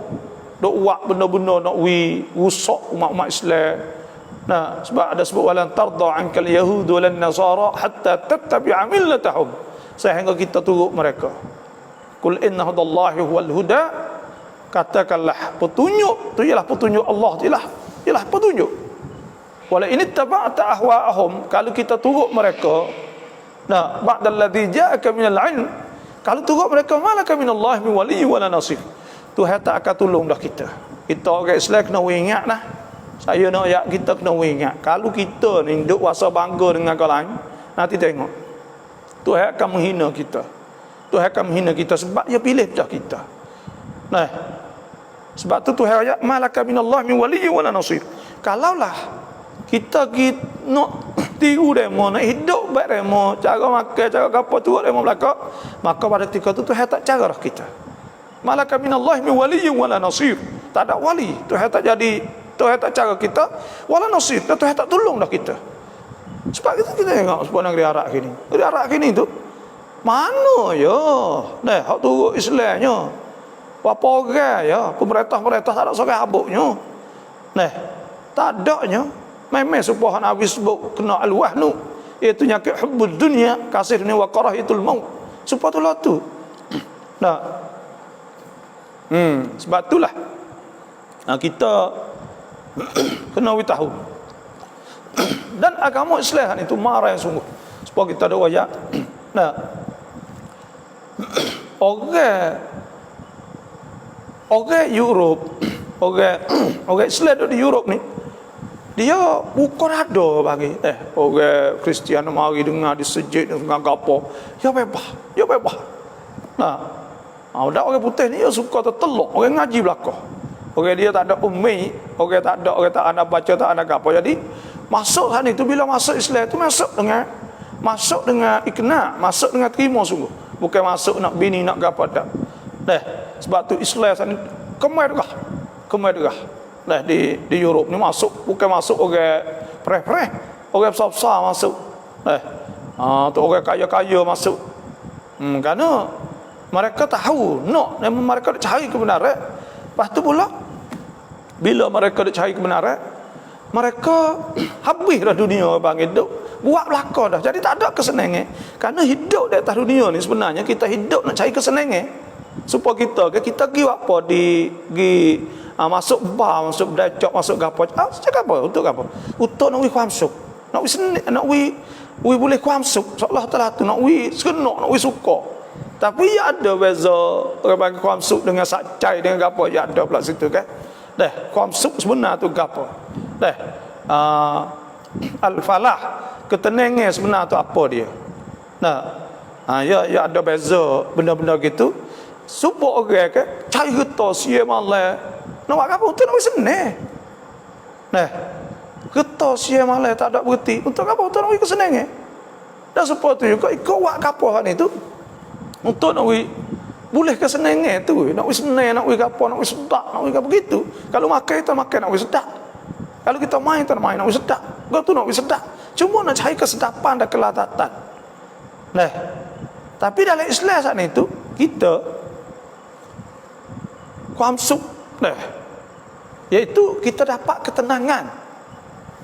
duk buat benda-benda nak uwi rusak umat-umat Islam. Sebab ada sebut walan tarda ankal yahud walan nasara hatta tattabi'a millatahum, sehingga kita turut mereka. Qul inna hudallahi wal huda, katakanlah petunjuk tu ialah petunjuk Allah, ialah petunjuk. Wala in ittaba'ta ahwa'ahum, kalau kita turut mereka, nah, ba'dalladzi ja'aka minal 'ilm, kalau turut mereka, malaka minallahi min waliyyin wala nasir. Tuhan tak akan tolong dah kita. Kita orang Islam kena ingat dah. Saya nak ayat kita kena ingat. Kalau kita ni duk wasa bangga dengan orang lain, nanti tengok Tuhan akan menghina kita. Tuhan akan menghina kita sebab dia pilih dah kita. Nah, sebab tu Tuhan ayat malaka minallahi min waliyyin wala nasir. Kalaulah kita nak tiru demo, nak hidup baik demo, cara makan, cara apa tu demo belaka, maka pada ketika tu Tuhan tak cara dah kita. Malaka minallahi min waliyyin wala nasir. Tak ada wali, Tuhan tak jadi, Tuhan tak cara kita, wala nasir, Tuhan tak tolong dah kita. Sebab itu kita tengok sebuah negeri Arab kini. Negeri Arab kini tu mana ya? Nah, hak turut Islamnya. Apa orang ya, pemerintah-pemerintah tak ada seorang habuknya. Nah, tak adanya. Memang supaya Nabi sebut kena al-wahnu, iaitu nyakit hubbud dunia, kasih dunia wa karahitul maut. Supaya itulah tu. Nah, sebab itulah kita kena tahu. Dan agama Islam itu marah yang sungguh. Supaya kita ada wajah. Nah, orang Europe, orang Islam di Europe ni, dia bukan ada bagi orang Kristian mari dengar di sejid dengan apa. Ya bebas. Nah, orang putih ni dia suka tertelok, orang ngaji belakang. Orang dia tak ada ummi, orang tak ada baca, tak ada apa. Jadi masuk sana itu, bila masuk Islam itu masuk dengan ikhna, masuk dengan terima sungguh. Bukan masuk nak bini nak apa tak. Sebab tu Islam sana kemai derah. Di Europe ni masuk, bukan masuk orang preh-preh, orang besar-besar masuk. Tu orang kaya-kaya masuk. Kerana mereka tahu mereka nak cari kebenaran. Lepas tu pula bila mereka nak cari kebenaran, mereka habis dah dunia bang hidup, buat belaka dah. Jadi tak ada kesenangan. Kerana hidup di atas dunia ni sebenarnya kita hidup nak cari kesenangan. Supaya kita pergi apa masuk bar, masuk dacok, masuk gapo. Cakap apa? Untuk apa? Untuk nak kuam suk. Nak boleh kuam suk. Seolah Taala tu nak seronok, nak suka. Tapi ya ada beza orang bagi kuam suk dengan sacai dengan gapo, ya ada pula situ kan. Kuam suk sebenar tu gapo. Al-falah, ketenangan sebenar tu apa dia. Ya ada beza benda-benda gitu. Supaya orang ke cari getah sia malam. Nak buat apa? Untuk nak senang. Getah sia malam tak ada berhenti. Untuk apa? Untuk nak kesenangan. Dan supaya tu juga ikut buat kapahan itu. Untuk nak boleh kesenangan tu. Nak senang, nak kapal, nak sedap, nak begitu. Kalau makan kita makan nak sedap. Kalau kita main kita main nak sedap. Kau tu nak sedap. Cuma nak cari kesedapan dan kelatatan. Tapi dalam Islam saat itu kita kuamsuk, iaitu kita dapat ketenangan,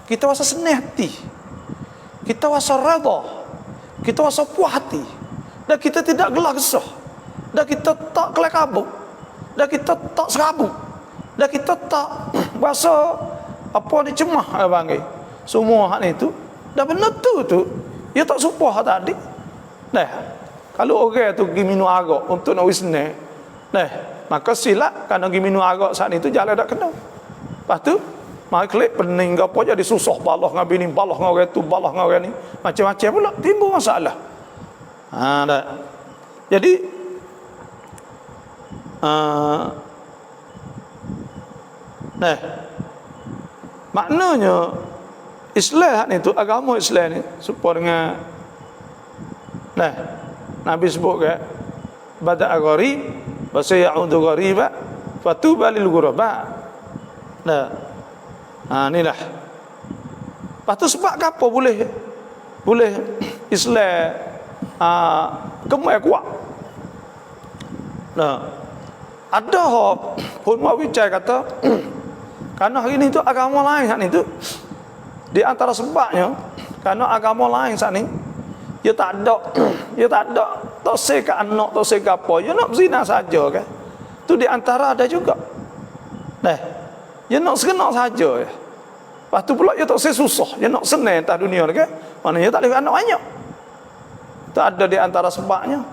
kita rasa senang hati, kita rasa redha, kita rasa puas hati, dan kita tidak gelah gesah, dan kita tak kelak kabut, dan kita tak serabut, dan kita tak rasa apa ni cemah panggil. Semua hal itu dah benar tu dia tak supah tadi. Kalau orang tu pergi minum arak untuk nak senang, maka silap kerana pergi minum arak saat itu jalan tak kena. Lepas tu mari klik pening ke apa jadi susah balah dengan bini, balah dengan orang tu, balah dengan orang ni, macam-macam pula timbul masalah. Jadi maknanya Islam ni tu, agama Islam ni supaya dengan Nabi sebut ke bada'a gharib wa sayaudu ghariba fatuba lil ghuraba. Inilah. Lepas tu sebab apa boleh Islam kemai kuat. Ada pun mau bicara kata kerana hari ni tu agama lain saat ni tu, di antara sebabnya kerana agama lain saat ni dia tak ada tak seka anak, tak seka apa, dia nak zina saja kan. Tu di antara ada juga. Dia nak seronok saja. Lepas tu pula dia tak susah, dia nak senang atas dunia ni kan. Maknanya tak boleh anak banyak. Tak ada di antara sebabnya.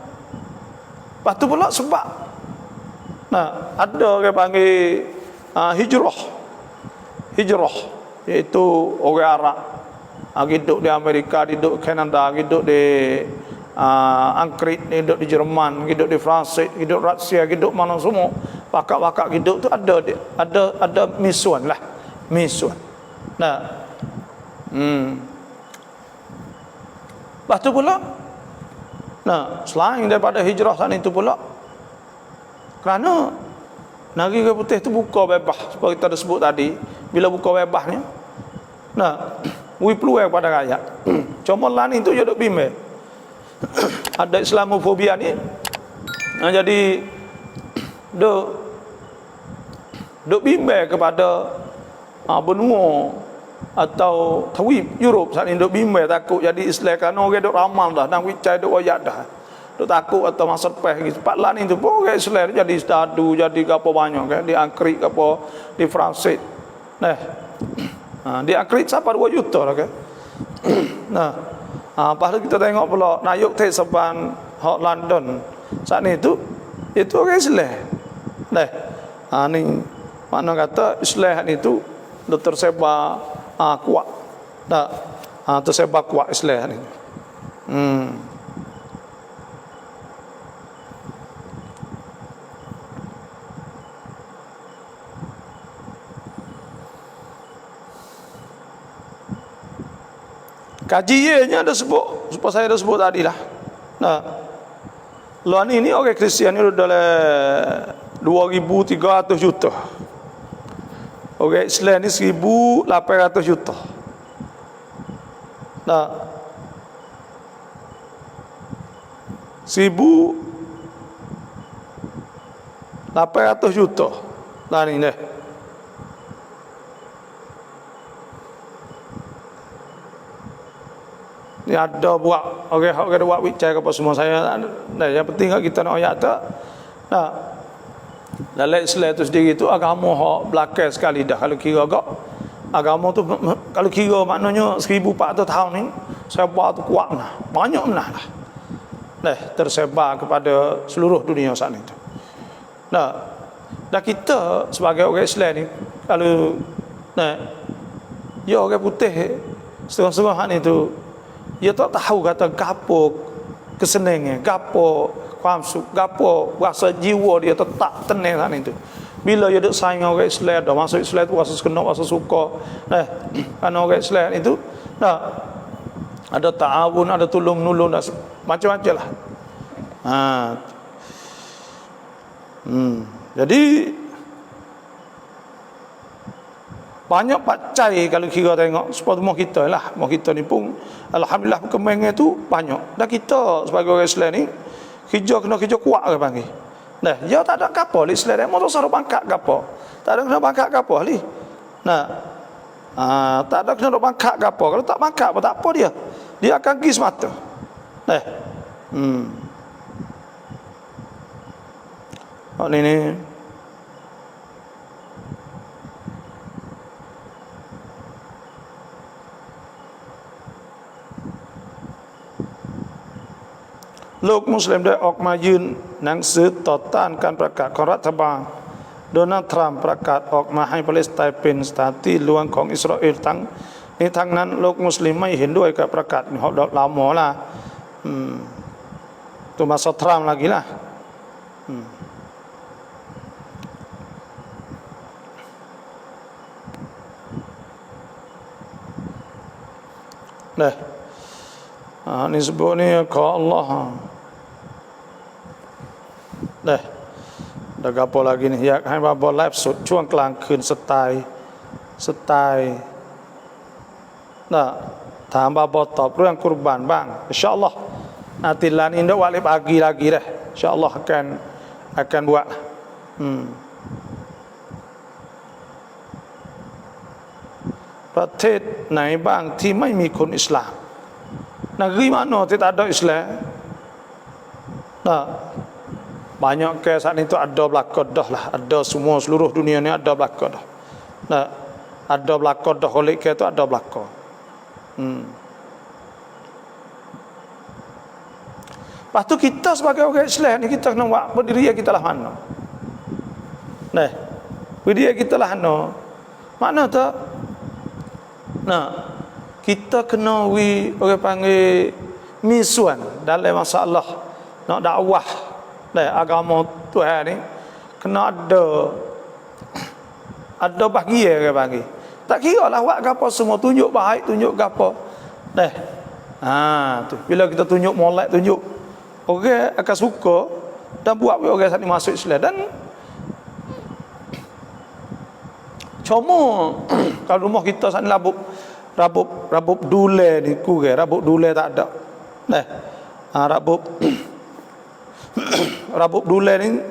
Lepas tu pula sebab. Nah, ada orang panggil hijrah. Hijrah iaitu orang Arab. Hidup di Amerika, hidup di Kanada, hidup di Angkrit, hidup di Jerman, hidup di Perancis, hidup Rusia, hidup mana semua. Pakak-pakak hidup tu ada misuan lah. Misuan. Nah. Lepas tu pula, nah, selain daripada hijrah sana itu pula, kerana negeri putih tu buka bebas, seperti kita dah sebut tadi, bila buka bebasnya, nah, beri peluang pada rakyat. Cuma lah ni tu je duk bimbang. Ada Islamofobia ni, jadi duk bimbang kepada benua atau tawib Europe saat ni duk bimbang takut jadi Islam kerana orang duk ramal dah dan wicai duk ayat dah. Duk takut atau masa lepas gitu. Pak lah ni tu pun orang Islam jadi stadu, jadi apa banyak kan di Angkrit apa di Perancis. Nah. Di Angkrit siapa 2 juta lah kan. Nah. Lepas tu kita tengok pula Nayuk Teseban hot London saat ni itu orang Islam. Nah. Ni makna kata Islam ni tu dah tersebar kuat. Tak tersebar kuat Islam ni. Kajiannya ada sebut, supaya saya dah sebut tadi lah. Nah, luar ni orang Kristian ni dalam 2.300 juta. Orang Islam ni 1.800 juta. Nah, 1.800 juta. Lah ni dah. Ni ada buat orang buat wicai apa semua saya. Nah, yang penting kita nak ayat tak. Nah, dalam Islam tu sendiri tu agama hak belakang sekali dah kalau kira agak agama tu kalau kira maknanya 1400 tahun ni sebar tu kuat nah. Banyak nah lah. Nah, tersebar kepada seluruh dunia saat itu. Nah, dah kita sebagai orang Islam ni kalau nah ya orang putih setengah-setengah ni tu dia tak tahu kata gapo kesenangan, gapoความสุข gapo rasa jiwa dia tetap tenang sana itu. Bila dia duk saing orang Islam dah masuk Islam tu rasa sekenok, rasa suka. Nah, karena orang Islam itu nah ada ta'awun, ada tolong menolong dah macam-macam lah. Jadi banyak pacai kalau kira tengok seperti mau kita lah. Mau kita ni pun alhamdulillah perkembangan tu banyak. Dan kita sebagai orang Islam ni kerja kena kerja kuat ke panggil. Nah, dia tak ada kapal Islam dia mau suruh pangkat kapal. Tak ada kena pangkat kapal ni. Nah. Tak ada kena pangkat kapal. Kalau tak pangkat apa tak apa dia. Dia akan pergi semata. Nah. Oh ni Lok Muslim ได้ออกมายื่นหนังสือต่อต้านการประกาศของรัฐบาลโดนัลด์ทรัมป์ประกาศออกมาให้ปาเลสไตน์เป็นสถานที่หลวงของอิสราเอลทั้งนั้นโลกมุสลิมไม่เห็นด้วยกับประกาศของลาวหมอlah tu masa Trump lagi lah ni sebut ni ke Allah dah apa lagi ni อยากให้มาบอลไลฟ์สดช่วงกลางคืนสไตล์ถามบาบอตอบเรื่องกุรบานบ้างinsyaallah nanti lan ini wali pagi lagi dah insyaallah akan buatประเทศไหนบ้างที่ไม่มีคนอิสลามnegeri manaที่tak ada Islam banyak kes saat itu ada belakang dah lah ada semua seluruh dunia ni ada belakang dah Ada belaka dah holik ke tu ada belaka. Lepas tu kita sebagai orang Islam ni kita kena buat berdiri kita lah mana. Nah, berdiri kita lah mana. Makna tu nah, kita kena orang panggil misuan dalam masalah nak dakwah agama Tuhan ni kena ada bahagia orang panggil. Tak kira lah buat apa semua, tunjuk baik, tunjuk apa. Tu bila kita tunjuk molek, tunjuk orang akan suka dan buat orang saat ni masuk Islam. Dan cuma kalau rumah kita saat ni rabuk dule ni kurang, rabuk dule tak ada. Rabuk dule ni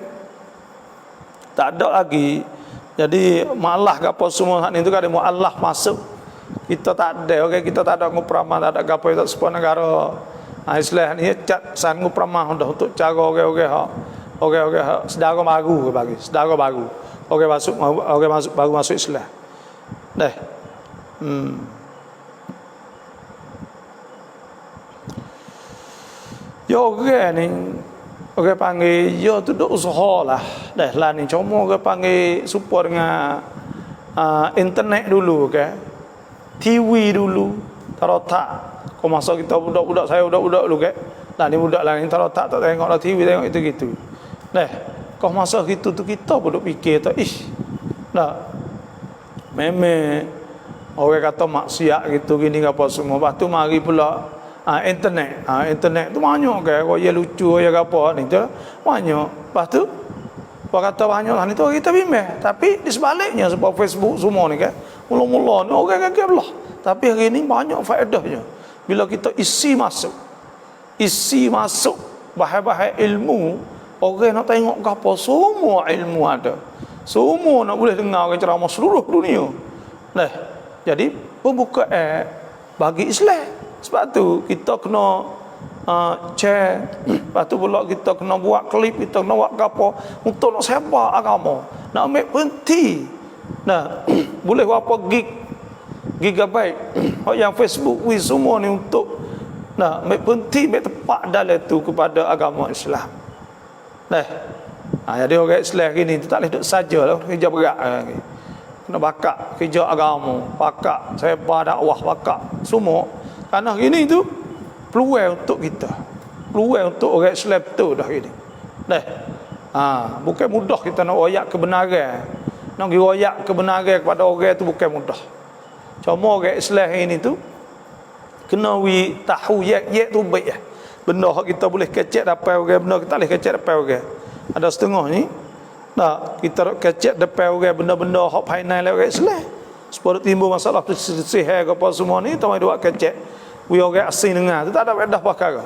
tak ada lagi. Jadi malah ke apa semua saat ni tu kan ada muallah masuk. Kita tak ada, kita tak ada ngupramah, tak ada gapo tak sebuah negara. Islam ni cat san ngupramah dah untuk cara orang sedara baru bagi, sedara baru. Orang masuk baru masuk Islam. Yo orang ni orang panggil yo tu duk usaha lah. Lah ni cuma orang panggil support dengan internet dulu ke. TV dulu tarotak. Kau masa kita budak-budak saya budak-budak dulu ke. Lah ni budak lah ni tarotak tak tengok lah TV tengok itu gitu. Kau masa gitu tu kita pun duk fikir tu memang orang kata maksiat gitu gini apa semua. Lepas tu mari pula internet. Internet tu banyak ke ya lucu ya apa ni tu banyak. Lepas tu orang kata banyak lah ni tu kita bimbang. Tapi di sebaliknya sebab Facebook semua ni kan mula-mula ni orang gagal lah. Tapi hari ni banyak faedahnya. Bila kita isi masuk bahai-bahai ilmu, orang nak tengok ke apa semua ilmu ada. Semua nak boleh dengar orang ceramah seluruh dunia. Jadi pembukaan bagi Islam. Sebab tu kita kena share. Lepas tu pula kita kena buat klip, kita kena buat apa untuk nak sebar agama. Nak ambil berhenti. Boleh berapa gigabyte yang Facebook semua ni untuk ambil berhenti, ambil tepat dalam tu kepada agama Islam. Jadi orang Islam ni tak boleh duduk saja lah, kerja berat lagi. Kena bakar kerja agama, bakar sebar dakwah, bakar semua. Kerana gini tu peluang untuk kita, peluang untuk orang Islam tu dah gini. Bukan mudah kita nak royak kebenaran, nak royak kebenaran kepada orang tu bukan mudah. Cuma orang Islam ini tu kena tahu yak tu baik lah. Benda kita boleh kecek dapat orang, benda kita boleh kecek dapat orang. Ada setengah ni kita kecek dapat orang benda-benda hak final orang Islam. Sebab timbul masalah sihir ke apa semua ni, tak mahu buat kecek. Orang asing dengar tu tak ada faedah perkara.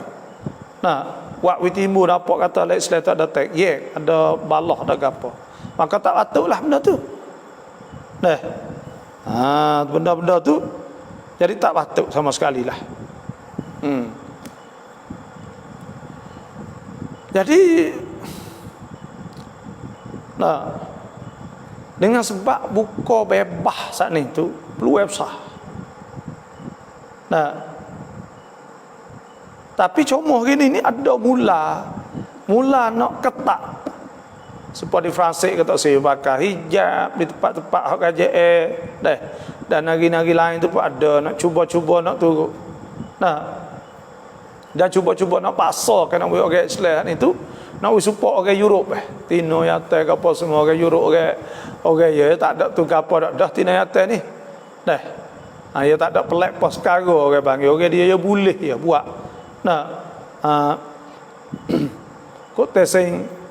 Buat timbul dapat kata orang Islam tak ada tek, ada balah ada apa. Maka tak patutlah benda tu. Benda-benda tu jadi tak patut sama sekali lah. Jadi dengan sebab buka bebas saat ni tu peluang besar. Tapi cuma gini ni ada mula nak ketat. Seperti Fransik kata saya bakar hijab di tempat-tempat hak KJL dan negeri-negeri lain tu pun ada nak cuba-cuba nak turut. Dan cuba-cuba nak pasarkan nak orang Islam ni tu nak support orang Europe Tino Yata ke apa semua orang Europe orang ya tak ada tu ke apa dah Tino Yata ni. Ya tak ada pelak pas sekarang orang panggil orang dia boleh ya buat. Kok tesing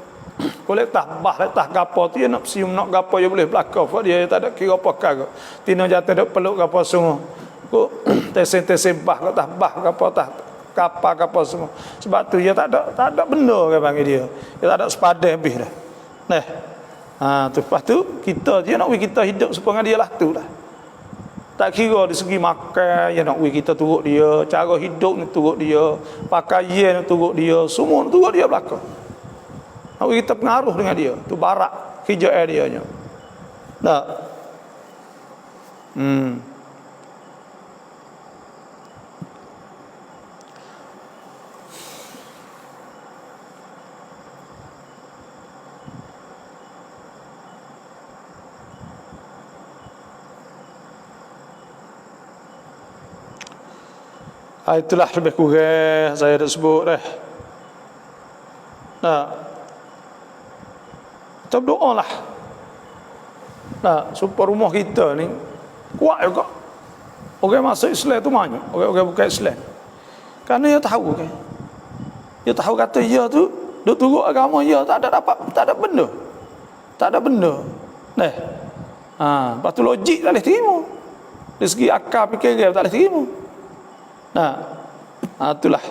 boleh tambah letak gapo tu dia nak sium nak gapo dia boleh belaka dia tak ada kira apa kau Tino jatuh dak peluk gapo semua kok tesing bah kok tambah gapo tak kapal gapo semua sebab tu dia tak ada benda ke panggil dia tak ada sepadan habis dah tu lepas tu kita dia nak kita hidup supaya dia lah tu lah tak kira dari segi makan dia nak kita turut dia cara hidup ni turut dia pakaian ni turut dia semua turut dia belaka. Kita pengaruh dengan dia tu barak kerja dia nya. Itulah lebih kurang saya dah sebut dah. Nah, kita berdoa lah. Nah, supaya rumah kita ni kuat juga. Orang masuk Islam tu banyak, orang bukan Islam. Kerana dia tahu kan. Dia tahu kata dia tu duk turut agama dia tak ada benda. Tak ada benda. Nah. Lepas tu logik tak boleh terima. Dari segi akal fikir dia tak boleh terima. Nah, itulah.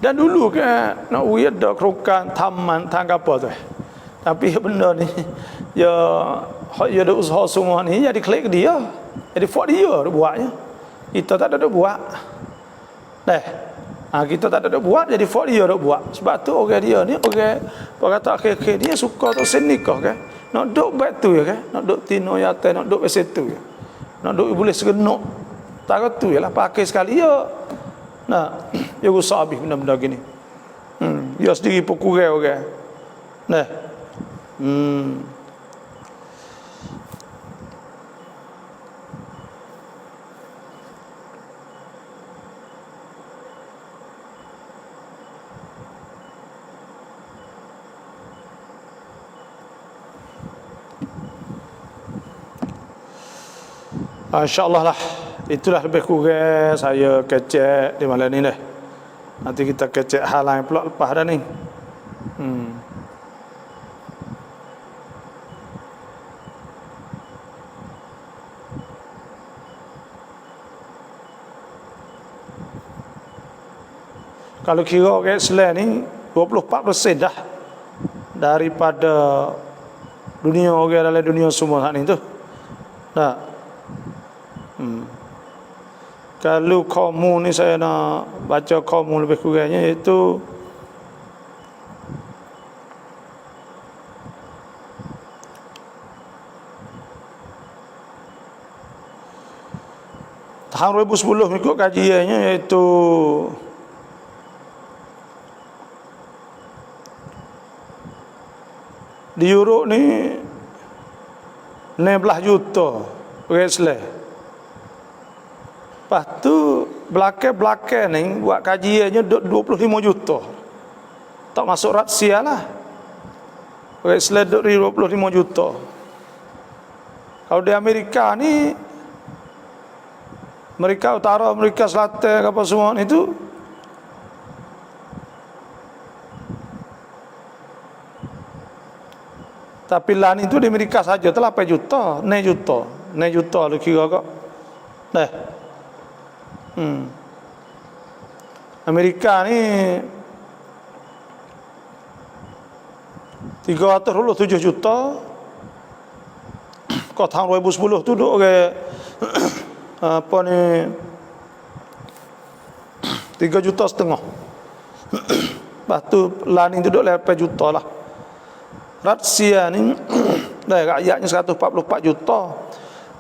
Dan dulu kan nak ada kerukan taman tangga apa tu. Tapi benda ni dia ada usaha semua ni jadi klik dia. Jadi buat dia buatnya. Kita tak ada buat. Kita tak ada buat jadi buat dia buat. Sebab tu orang dia ni orang kata akhir-akhir dia suka tu senikah kan. Nak duk batu ya kan. Nak duk tino yate nak duk besetu ya. Nak duk boleh segenok. Tak tu yalah pakai sekali ya. Nah, dia rusak habis benda-benda gini. Dia sendiri pun kurang orang. Nah. InsyaAllah lah. Itulah lebih kurang saya kecek di malam ni dah. Nanti kita kecek hal lain pula lepas dah ni. Kalau kira orang Islam ni 24% dah daripada dunia orang dalam dunia semua hak ni tu. Nah. Kalau kamu ni saya nak baca kamu lebih kurangnya iaitu tahun 2010 ikut kajiannya iaitu di Europe ni 16 juta orang Islam. Lepas tu belakang-belakang ni buat kajiannya 25 juta. Tak masuk Rusia lah. Orang Islam 25 juta. Kalau di Amerika ni, Amerika Utara, Amerika Selatan, apa semua itu, tapi lain itu di Amerika saja telah 8 juta, 9 juta lu kira kok. Amerika ni 327 juta. Kau tahun 2010 tu duk orang apa ni 3,5 juta. Lepas tu lain tu duk 8 juta lah. Rusia ni rakyatnya 144 juta.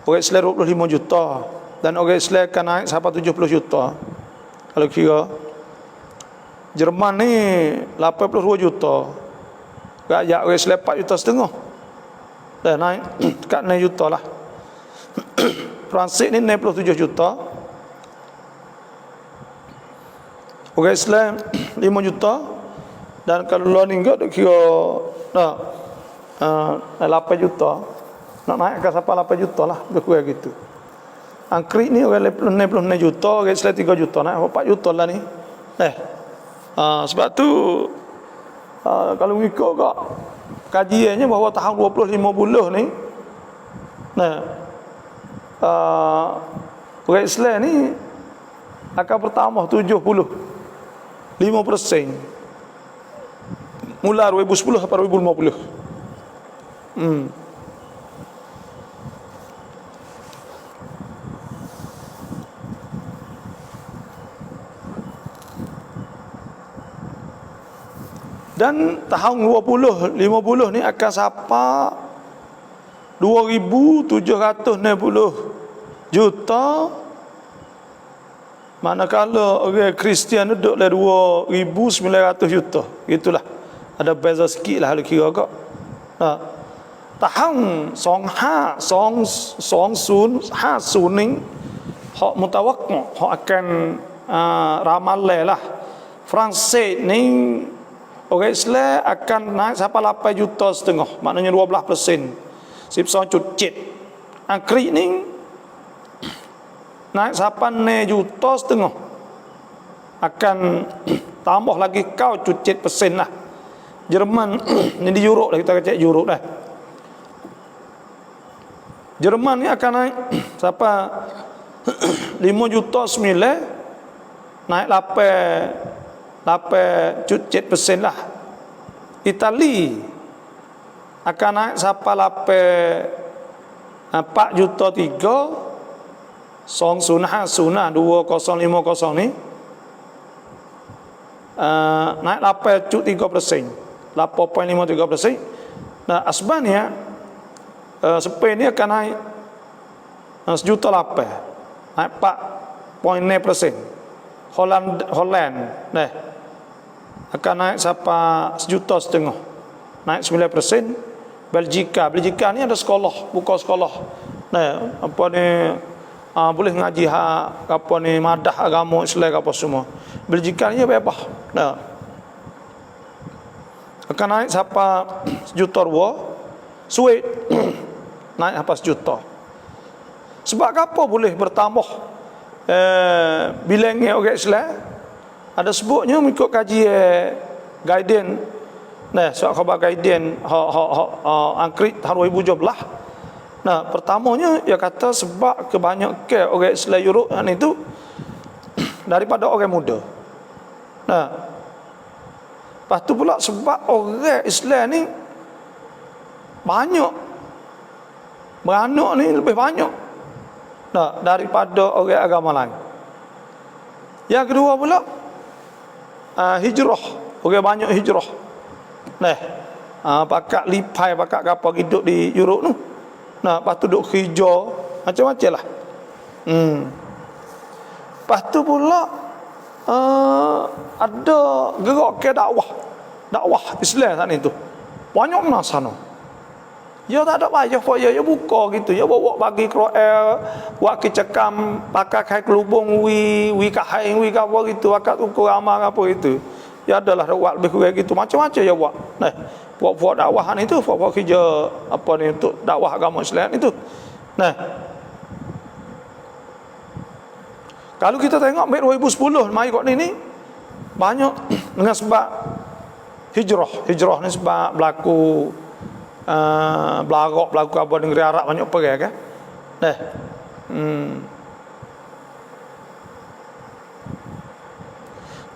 Orang Islam 25 juta. Dan orang Islam akan naik sampai 70 juta. Kalau kira Jerman ni 82 juta. Rakyat orang Islam 4,5 juta. Dah naik dekat 9 juta lah. Perancis ni 67 juta. Orang Islam 5 juta. Dan kalau luar ni duk kira 8 juta. Nak naik ke sampai 8 juta lah. Lebih kurang gitu. Angkrik ni orang 66 juta, orang Islam 3 juta, naik 4 juta lah ni. Sebab tu kalau ngikut kak kajiannya bahawa tahun 2050 ni orang Islam ni akan bertambah 5%. Mula 2010 sampai 2050. Dan tahun 2050 ni akan sapa 2,760 juta, manakala orang Kristian duduk dalam 2,900 juta. Itulah, ada beza sikit lah kalau kira kak. Nah, tahun song sun ni hak mutawakil, hak akan ramalan lah. Francis ni orang Islam akan naik sampai 8,5 juta, maknanya 12%. 12.7. Angkrik ni naik sampai 6,5 juta, akan tambah lagi 0.7% lah. Jerman ni di Europe lah, kita cek Europe dah. Jerman ni akan naik sampai 5 juta 9, naik 8.7% lah. Itali akan naik sampai 4 juta 3, 2050 ni naik 8.3%, 8.53%. Nah, Asbania Spain ni akan naik 1,8 juta, naik 4.9%. Holland nah akan naik sampai 1,5 juta, naik 9%. Belgika ni ada sekolah, buka sekolah. Nah, apa ni boleh ngaji apa ni madah agama Islam apa semua. Belgika ni apa? Nah, akan naik sampai 1,2 juta. Sweet naik sampai 1 juta. Sebab apa boleh bertambah bilangnya orang Islam? Ada sebutnya mengikut kaji guidance. Nah, surat khabar guidance angkrik tahun 2017. Nah, pertamanya ia kata sebab kebanyakan orang Islam Europe itu daripada orang muda. Nah, lepas tu pula sebab orang Islam ni banyak, beranak ni lebih banyak daripada orang agama lain. Yang kedua pula hijrah, orang banyak hijrah. Nah, pakak lipai, pakak kapal hidup di Europe tu. Nah, lepas tu duduk kerja macam-macam lah. Lepas tu pula ada gerak ke dakwah Islam sana itu. Banyak mana sana. Ya tak ada payah pun ya buka gitu. Ya bawa bagi Quran, buat kecekam, pakai kai kelubung wi kahai wi apa gitu, akak ukur amal apa itu. Ya adalah buat lebih kurang gitu, macam-macam ya buat. Nah, buat dakwahan itu, buat kerja apa ni untuk dakwah agama Islam itu. Nah, kalau kita tengok 2010 mai kok ni banyak dengan sebab hijrah ni sebab berlaku berlaku apa negeri Arab banyak pergi kan. Nah,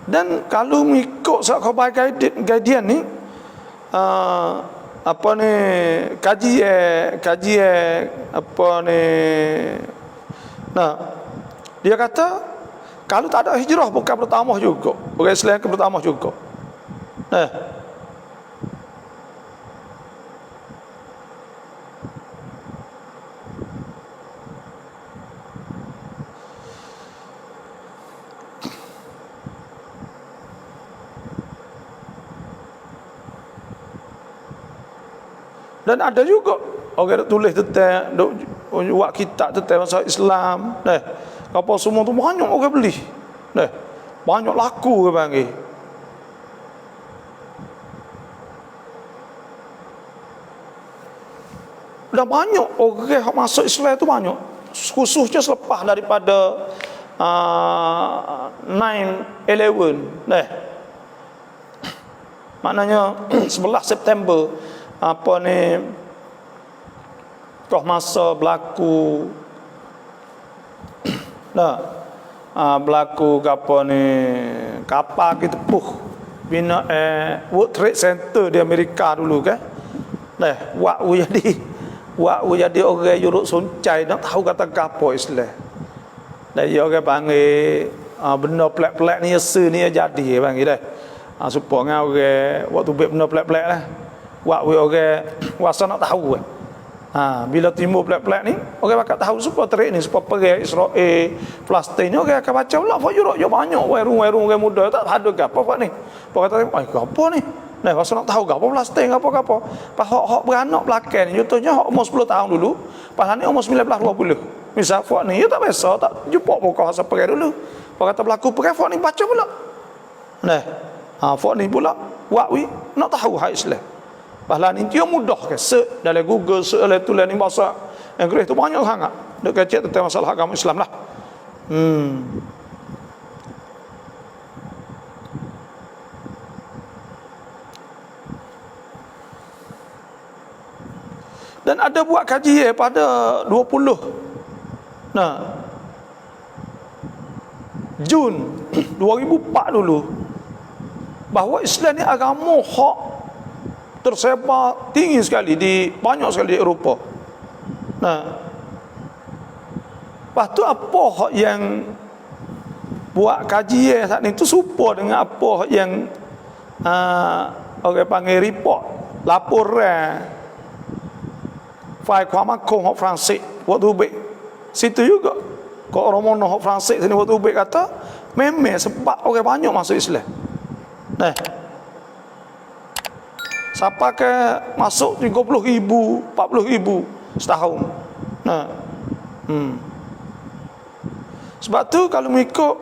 dan kalau mengikut surat khabar guardian ni apa ni kaji apa ni, nah dia kata kalau tak ada hijrah bukan bertambah juga, orang Islam akan bertambah juga. Nah, dan ada juga orang tulis tentang buat kitab tentang masalah Islam. Nah, apa semua tu banyak orang beli. Nah, banyak laku ke panggil. Dan banyak orang yang masuk Islam tu banyak. Khususnya selepas daripada 9/11. Nah, maknanya 11 September apa ni toh masa berlaku berlaku apa ni kapal kita tepuh bina World Trade Center di Amerika dulu kan. Nah, wak jadi orang juruk suncai nak tahu kata gapo Islam. Dah dia orang panggil benda pelak-pelak ni ni jadi panggil dah. Supaya orang waktu buat benda pelak-pelak lah. Wak orang wasa nak tahu. Bila timbul pelak-pelak ni, orang bakal tahu supaya terik ni, supaya perang Israel, Palestin ni orang akan baca pula fak juruk yo banyak warung-warung orang muda tak ada gapo fak ni. Pak kata, gapo ni? Nah, wasa nak tahu gapo Palestin gapo-gapo. Pas hak beranak belakang ni, contohnya hak umur 10 tahun dulu, pas ni umur 19 20. Misal fak ni, tak biasa tak jumpa muka hasa perang dulu. Pak kata berlaku perang fak ni baca pula. Nah, fak ni pula wakwi nak tahu hak Islam. Pahala ni dia mudah ke search dalam Google, search dalam tulis ni bahasa Inggeris tu banyak sangat. Dok kecek tentang masalah agama Islam lah. Dan ada buat kaji pada 20 Jun 2004 dulu bahawa Islam ni agama hak tersebar tinggi sekali di banyak sekali di Eropah. Lepas tu apa hak yang buat kajian saat ni tu serupa dengan apa yang orang panggil report laporan file kuama kong hak Fransik waktu ubik situ juga kau orang mono hak Fransik sini waktu ubik kata memang sebab orang banyak masuk Islam. Siapa ke masuk 30,000, 40,000 setahun. Sebab tu kalau mengikut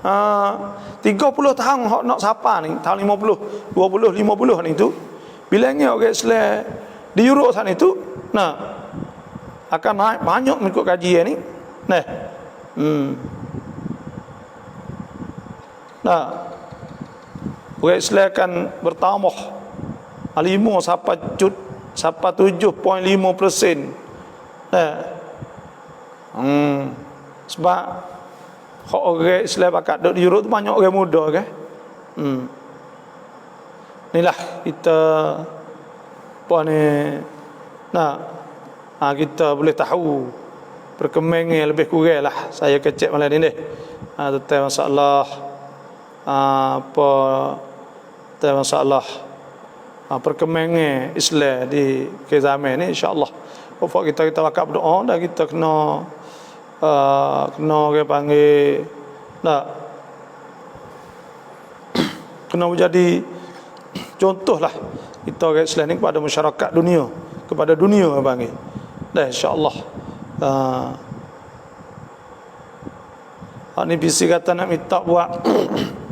30 tahun hak nak siapa ni, tahun 50, 20, 50 ni tu, bilangnya orang Islam di Europe sana itu, akan naik banyak mengikut kajian ni. Orang Islam akan bertambah 7.5%. Sebab orang Islam bakat duduk di Europe tu banyak orang muda kan. Inilah kita apa ni kita boleh tahu perkembangan lebih kurang lah. Saya kecek malam ni tentang masalah tentang masalah perkembangan Islam di zaman ni, insya-Allah kita bakal berdoa dan kita kena orang panggil kena menjadi contohlah kita orang Islam ni kepada masyarakat dunia, kepada dunia orang panggil. Dan insya-Allah ni bisi kata nak minta buat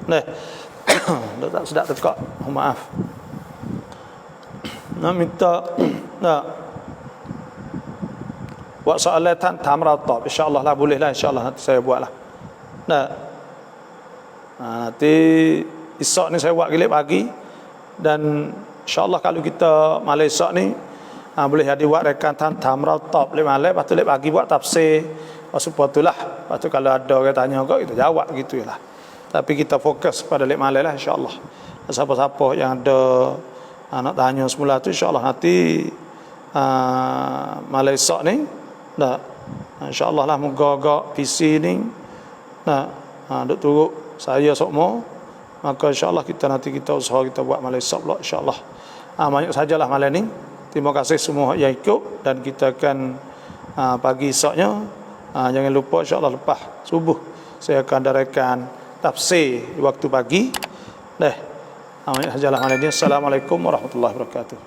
tak sedap tekak, maaf. Nak minta buat soalan tantam ratab, insya-Allah lah boleh lah, insya-Allah nanti saya buat lah. Nanti esok ni saya buat gilik pagi dan insya-Allah kalau kita malam esok ni boleh jadi buat rekan tantam ratab boleh malam, lepas tu lek pagi buat tafsir. Supaya itulah, lepas tu kalau ada orang tanya kau kita jawab gitu lah. Tapi kita fokus pada lek malam lah, insya-Allah. Siapa-siapa yang ada nak tanya semula tu, insya-Allah nanti malam esok ni insya-Allah lah moga-moga PC ni duk turut saya sokmo, maka insya-Allah kita usaha kita buat malam esok pula, insya-Allah. Banyak sajalah malam ni. Terima kasih semua yang ikut dan kita akan pagi esoknya jangan lupa insya-Allah lepas subuh saya akan darakan tafsir di waktu pagi. Banyak sajalah malam ni. Assalamualaikum warahmatullahi wabarakatuh.